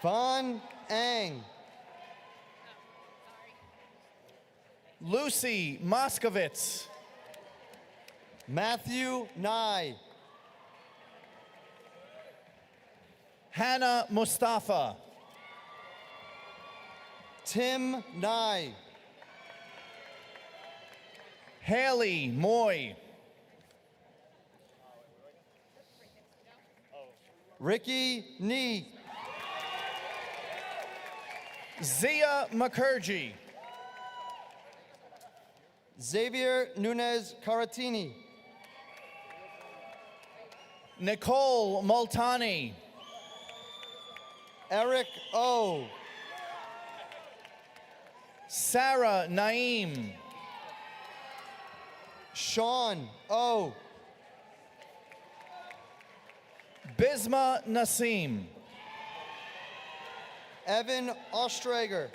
S12: Von Ang.
S11: Lucy Moskovitz.
S12: Matthew Nye.
S11: Hannah Mustafa.
S12: Tim Nye.
S11: Haley Moy.
S12: Ricky Nee.
S11: Zia Mukherjee.
S12: Xavier Nunez Caratini.
S11: Nicole Multani.
S12: Eric O.
S11: Sarah Naim.
S12: Sean O.
S11: Bisma Nasim.
S12: Evan Ostrager.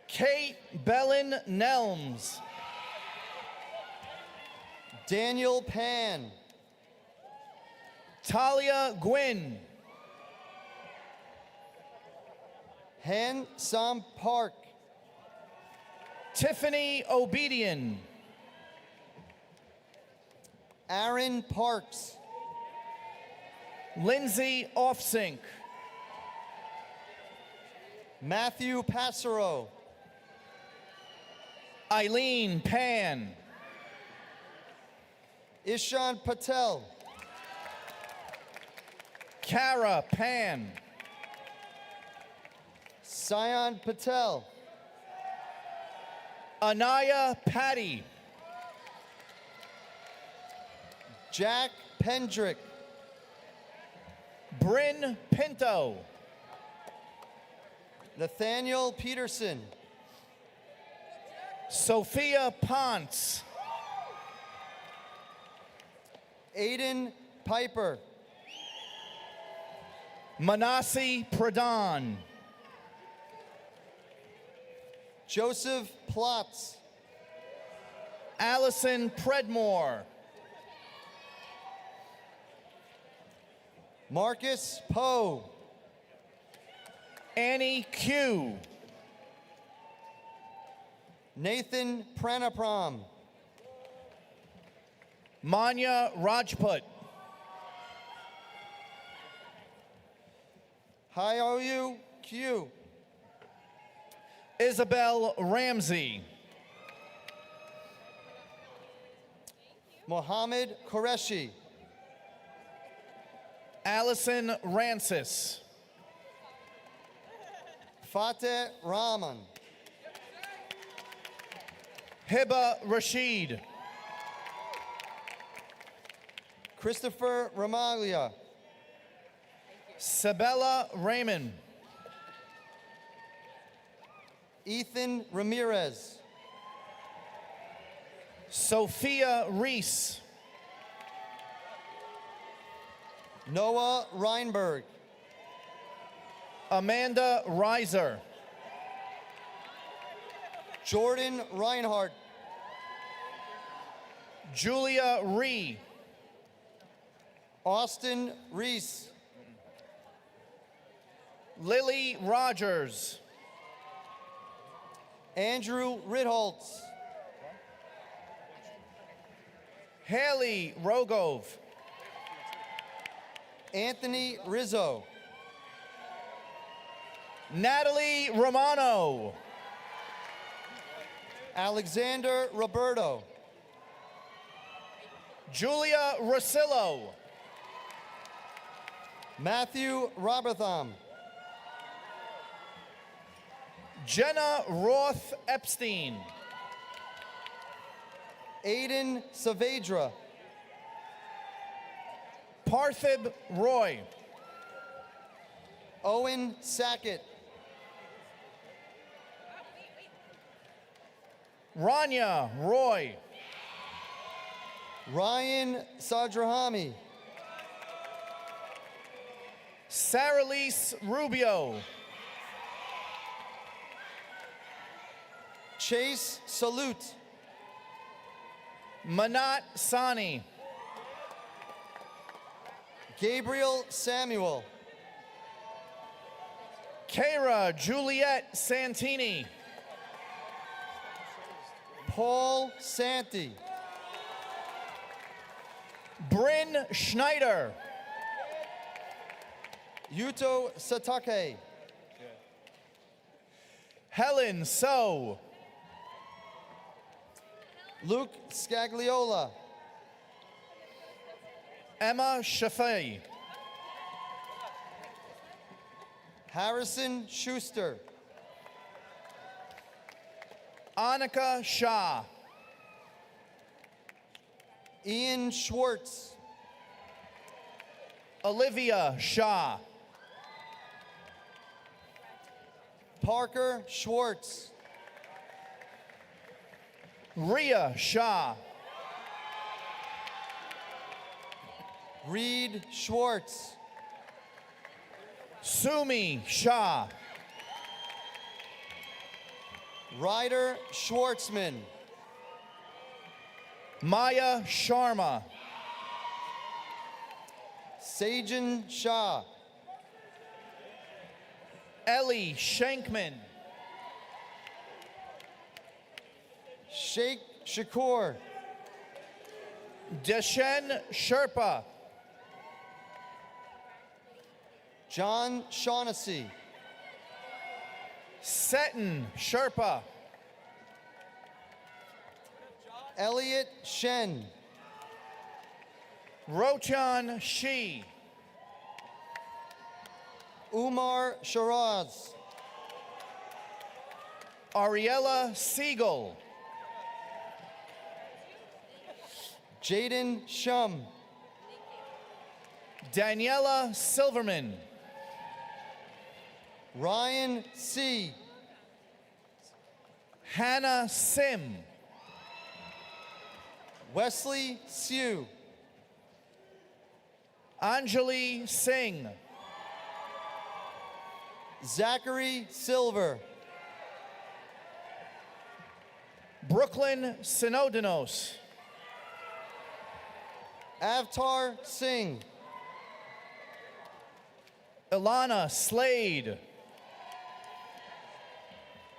S11: Kate Bellin Nelms.
S12: Daniel Pan.
S11: Talia Gwynn.
S12: Han Sam Park.
S11: Tiffany Obedian.
S12: Aaron Parks.
S11: Lindsay Offsink.
S12: Matthew Passero.
S11: Eileen Pan.
S12: Ishan Patel.
S11: Kara Pan.
S12: Sayan Patel.
S11: Anaya Patty.
S12: Jack Pendrick.
S11: Bryn Pinto.
S12: Nathaniel Peterson.
S11: Sophia Ponce.
S12: Aiden Piper.
S11: Manasi Pradhan.
S12: Joseph Plotz.
S11: Allison Predmore.
S12: Marcus Poe.
S11: Annie Q.
S12: Nathan Pranapram.
S11: Manya Rajput.
S12: Hyoyu Q.
S11: Isabel Ramsey.
S12: Mohammed Qureshi.
S11: Allison Rancis.
S12: Fateh Rahman.
S11: Hiba Rashid.
S12: Christopher Ramaglia.
S11: Sabella Raymond.
S12: Ethan Ramirez.
S11: Sophia Reese.
S12: Noah Reinberg.
S11: Amanda Reiser.
S12: Jordan Reinhardt.
S11: Julia Ree.
S12: Austin Reese.
S11: Lily Rogers.
S12: Andrew Ritholtz.
S11: Haley Rogove.
S12: Anthony Rizzo.
S11: Natalie Romano.
S12: Alexander Roberto.
S11: Julia Rosillo.
S12: Matthew Robertham.
S11: Jenna Roth Epstein.
S12: Aiden Saavedra.
S11: Parthib Roy.
S12: Owen Sackett.
S11: Rania Roy.
S12: Ryan Sadrahami.
S11: Saralise Rubio.
S12: Chase Salute.
S11: Manat Sani.
S12: Gabriel Samuel.
S11: Kara Juliet Santini.
S12: Paul Santi.
S11: Bryn Schneider.
S12: Yuto Satake.
S11: Helen So.
S12: Luke Scagliola.
S11: Emma Shafei.
S12: Harrison Schuster.
S11: Annika Shah.
S12: Ian Schwartz.
S11: Olivia Shah.
S12: Parker Schwartz.
S11: Ria Shah.
S12: Reed Schwartz.
S11: Sumi Shah.
S12: Ryder Schwartzman.
S11: Maya Sharma.
S12: Sajan Shah.
S11: Ellie Shankman.
S12: Sheikh Shakur.
S11: Deshen Sherpa.
S12: John Shaughnessy.
S11: Seton Sherpa.
S12: Elliot Shen.
S11: Rochan Shi.
S12: Umar Shiraz.
S11: Ariella Siegel.
S12: Jaden Shum.
S11: Daniela Silverman.
S12: Ryan C.
S11: Hannah Sim.
S12: Wesley Sue.
S11: Anjali Singh.
S12: Zachary Silver.
S11: Brooklyn Sinodinos.
S12: Avtar Singh.
S11: Ilana Slade.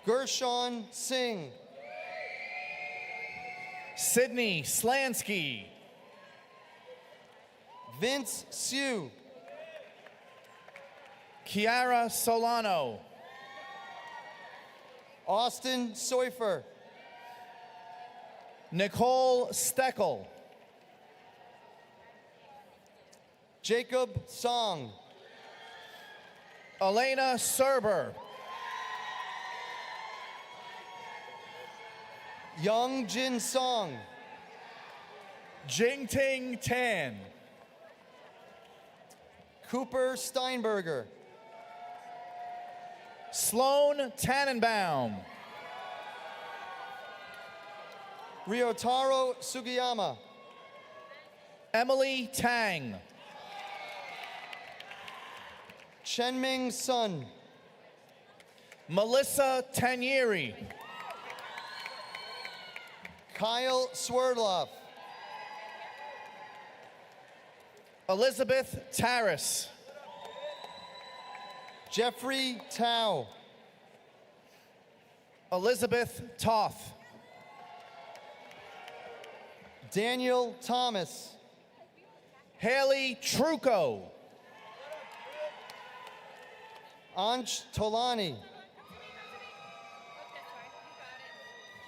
S12: Gershon Singh.
S11: Sydney Slansky.
S12: Vince Sue.
S11: Kiara Solano.
S12: Austin Seufer.
S11: Nicole Steckel.
S12: Jacob Song.
S11: Elena Serber.
S12: Young Jin Song.
S11: Jingting Tan.
S12: Cooper Steinberger.
S11: Sloan Tannenbaum.
S12: Ryotaro Sugiyama.
S11: Emily Tang.
S12: Chenming Sun.
S11: Melissa Tanieri.
S12: Kyle Swerdloff.
S11: Elizabeth Taris.
S12: Jeffrey Tao.
S11: Elizabeth Toth.
S12: Daniel Thomas.
S11: Haley Trucco.
S12: Ansh Tolani.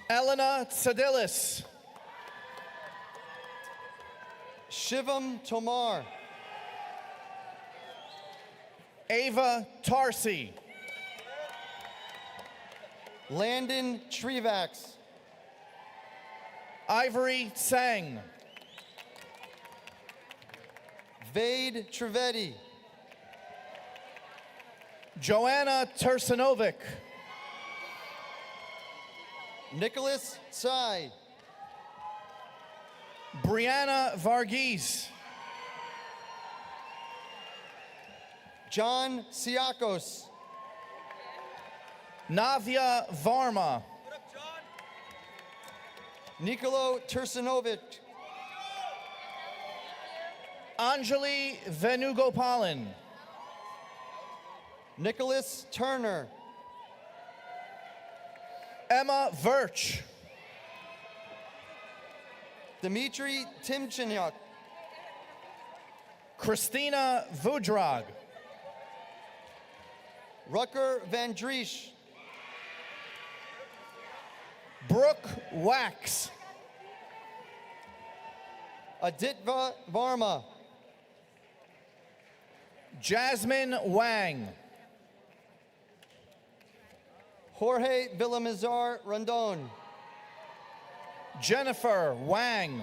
S11: Elena Tsadilis.
S12: Shivam Tomar.
S11: Ava Tarsi.
S12: Landon Trevax.
S11: Ivory Tsang.
S12: Vade Trivedi.
S11: Joanna Tursanovic.
S12: Nicholas Tsai.
S11: Brianna Varghese.
S12: John Siakos.
S11: Navya Varma.
S12: Nicolo Tursanovic.
S11: Anjali Venugopalan.
S12: Nicholas Turner.
S11: Emma Virch.
S12: Dmitry Timchenyuk.
S11: Christina Vudrag.
S12: Rucker Van Driesch.
S11: Brooke Wax.
S12: Aditya Varma.
S11: Jasmine Wang.
S12: Jorge Villamizar Rondon.
S11: Jennifer Wang.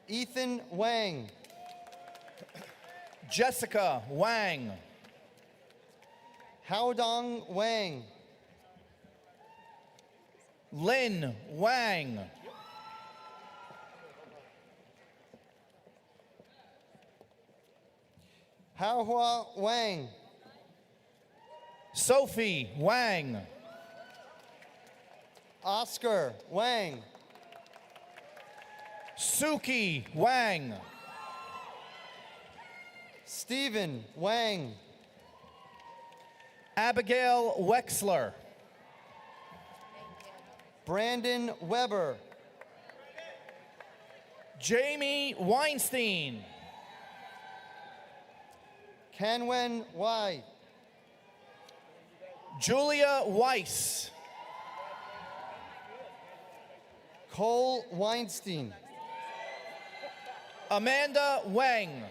S12: Ethan Wang.
S11: Jessica Wang.
S12: Haodong Wang.
S11: Lynn Wang.
S12: Haohua Wang.
S11: Sophie Wang.
S12: Oscar Wang.
S11: Suki Wang.
S12: Stephen Wang.
S11: Abigail Wexler.
S12: Brandon Weber.
S11: Jamie Weinstein.
S12: Canwen Wai.
S11: Julia Weiss.
S12: Cole Weinstein.
S11: Amanda Wang.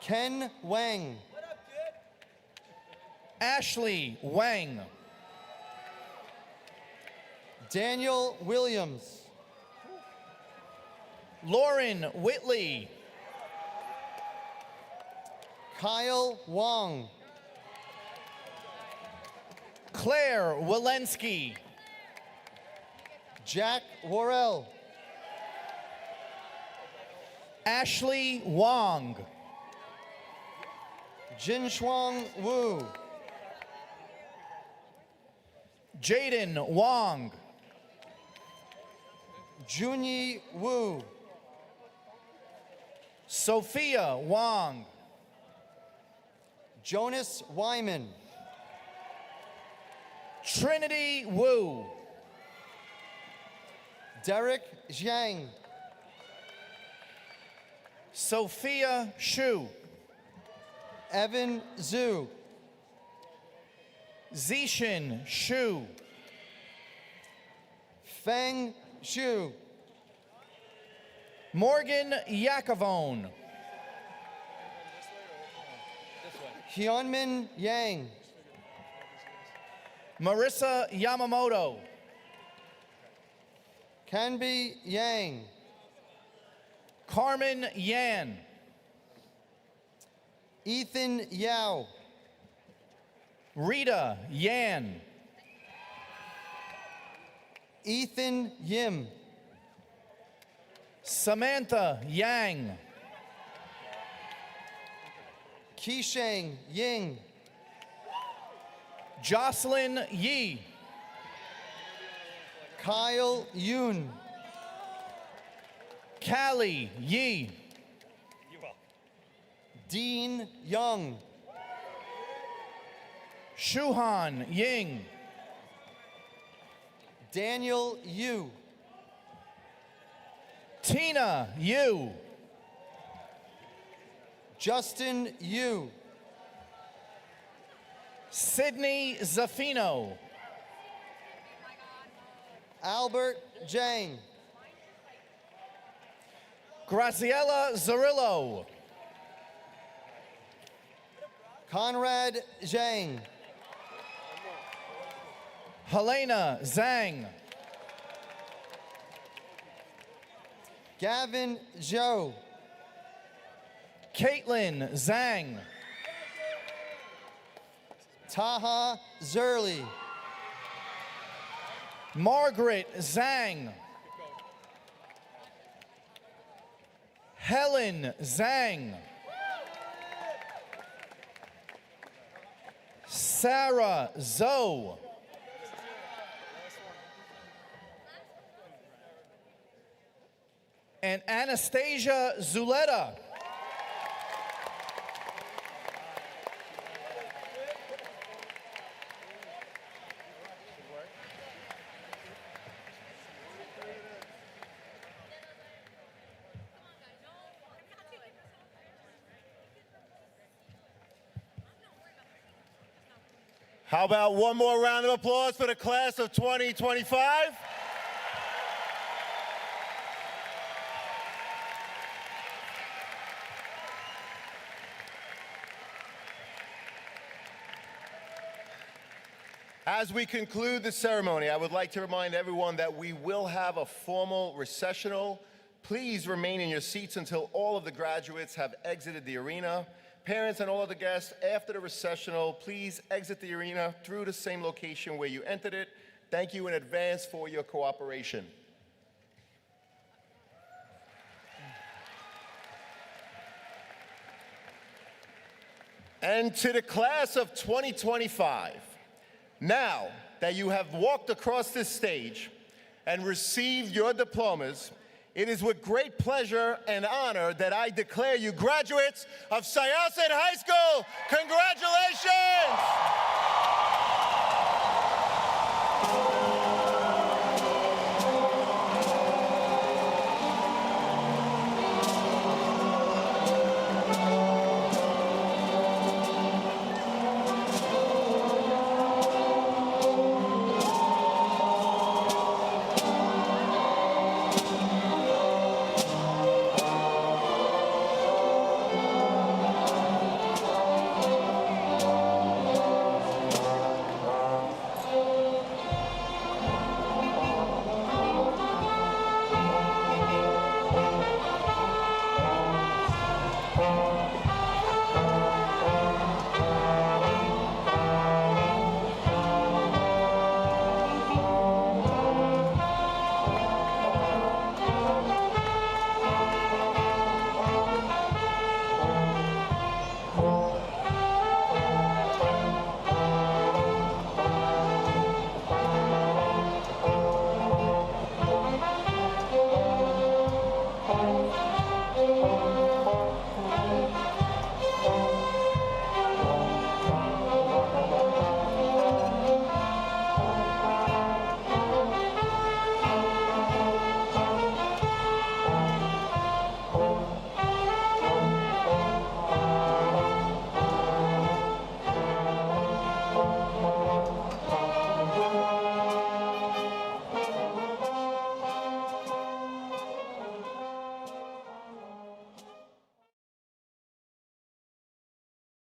S12: Ken Wang.
S11: Ashley Wang.
S12: Daniel Williams.
S11: Lauren Whitley.
S12: Kyle Wong.
S11: Claire Walensky.
S12: Jack Worrell.
S11: Ashley Wong.
S12: Jinshuang Wu.
S11: Jaden Wong.
S12: Junyi Wu.
S11: Sophia Wong.
S12: Jonas Wyman.
S11: Trinity Wu.
S12: Derek Zhang.
S11: Sophia Shu.
S12: Evan Zhu.
S11: Zishin Shu.
S12: Feng Xu.
S11: Morgan Yakovone.
S12: Hyunmin Yang.
S11: Marissa Yamamoto.
S12: Kanbi Yang.
S11: Carmen Yan.
S12: Ethan Yao.
S11: Rita Yan.
S12: Ethan Yim.
S11: Samantha Yang.
S12: Kishang Ying.
S11: Jocelyn Yi.
S12: Kyle Yoon.
S11: Callie Yi.
S12: Dean Young.
S11: Shuhan Ying.
S12: Daniel Yu.
S11: Tina Yu.
S12: Justin Yu.
S11: Sydney Zaffino.
S12: Albert Jang.
S11: Graciela Zarillo.
S12: Conrad Zhang.
S11: Helena Zhang.
S12: Gavin Zhou.
S11: Caitlin Zhang.
S12: Taha Zerli.
S11: Margaret Zhang. Helen Zhang. Sarah Zoe. And Anastasia Zuleta.
S3: How about one more round of applause for the class of 2025? As we conclude the ceremony, I would like to remind everyone that we will have a formal recessional. Please remain in your seats until all of the graduates have exited the arena. Parents and all of the guests, after the recessional, please exit the arena through the same location where you entered it. Thank you in advance for your cooperation. And to the class of 2025, now that you have walked across this stage and received your diplomas, it is with great pleasure and honor that I declare you graduates of Syosset High School. Congratulations!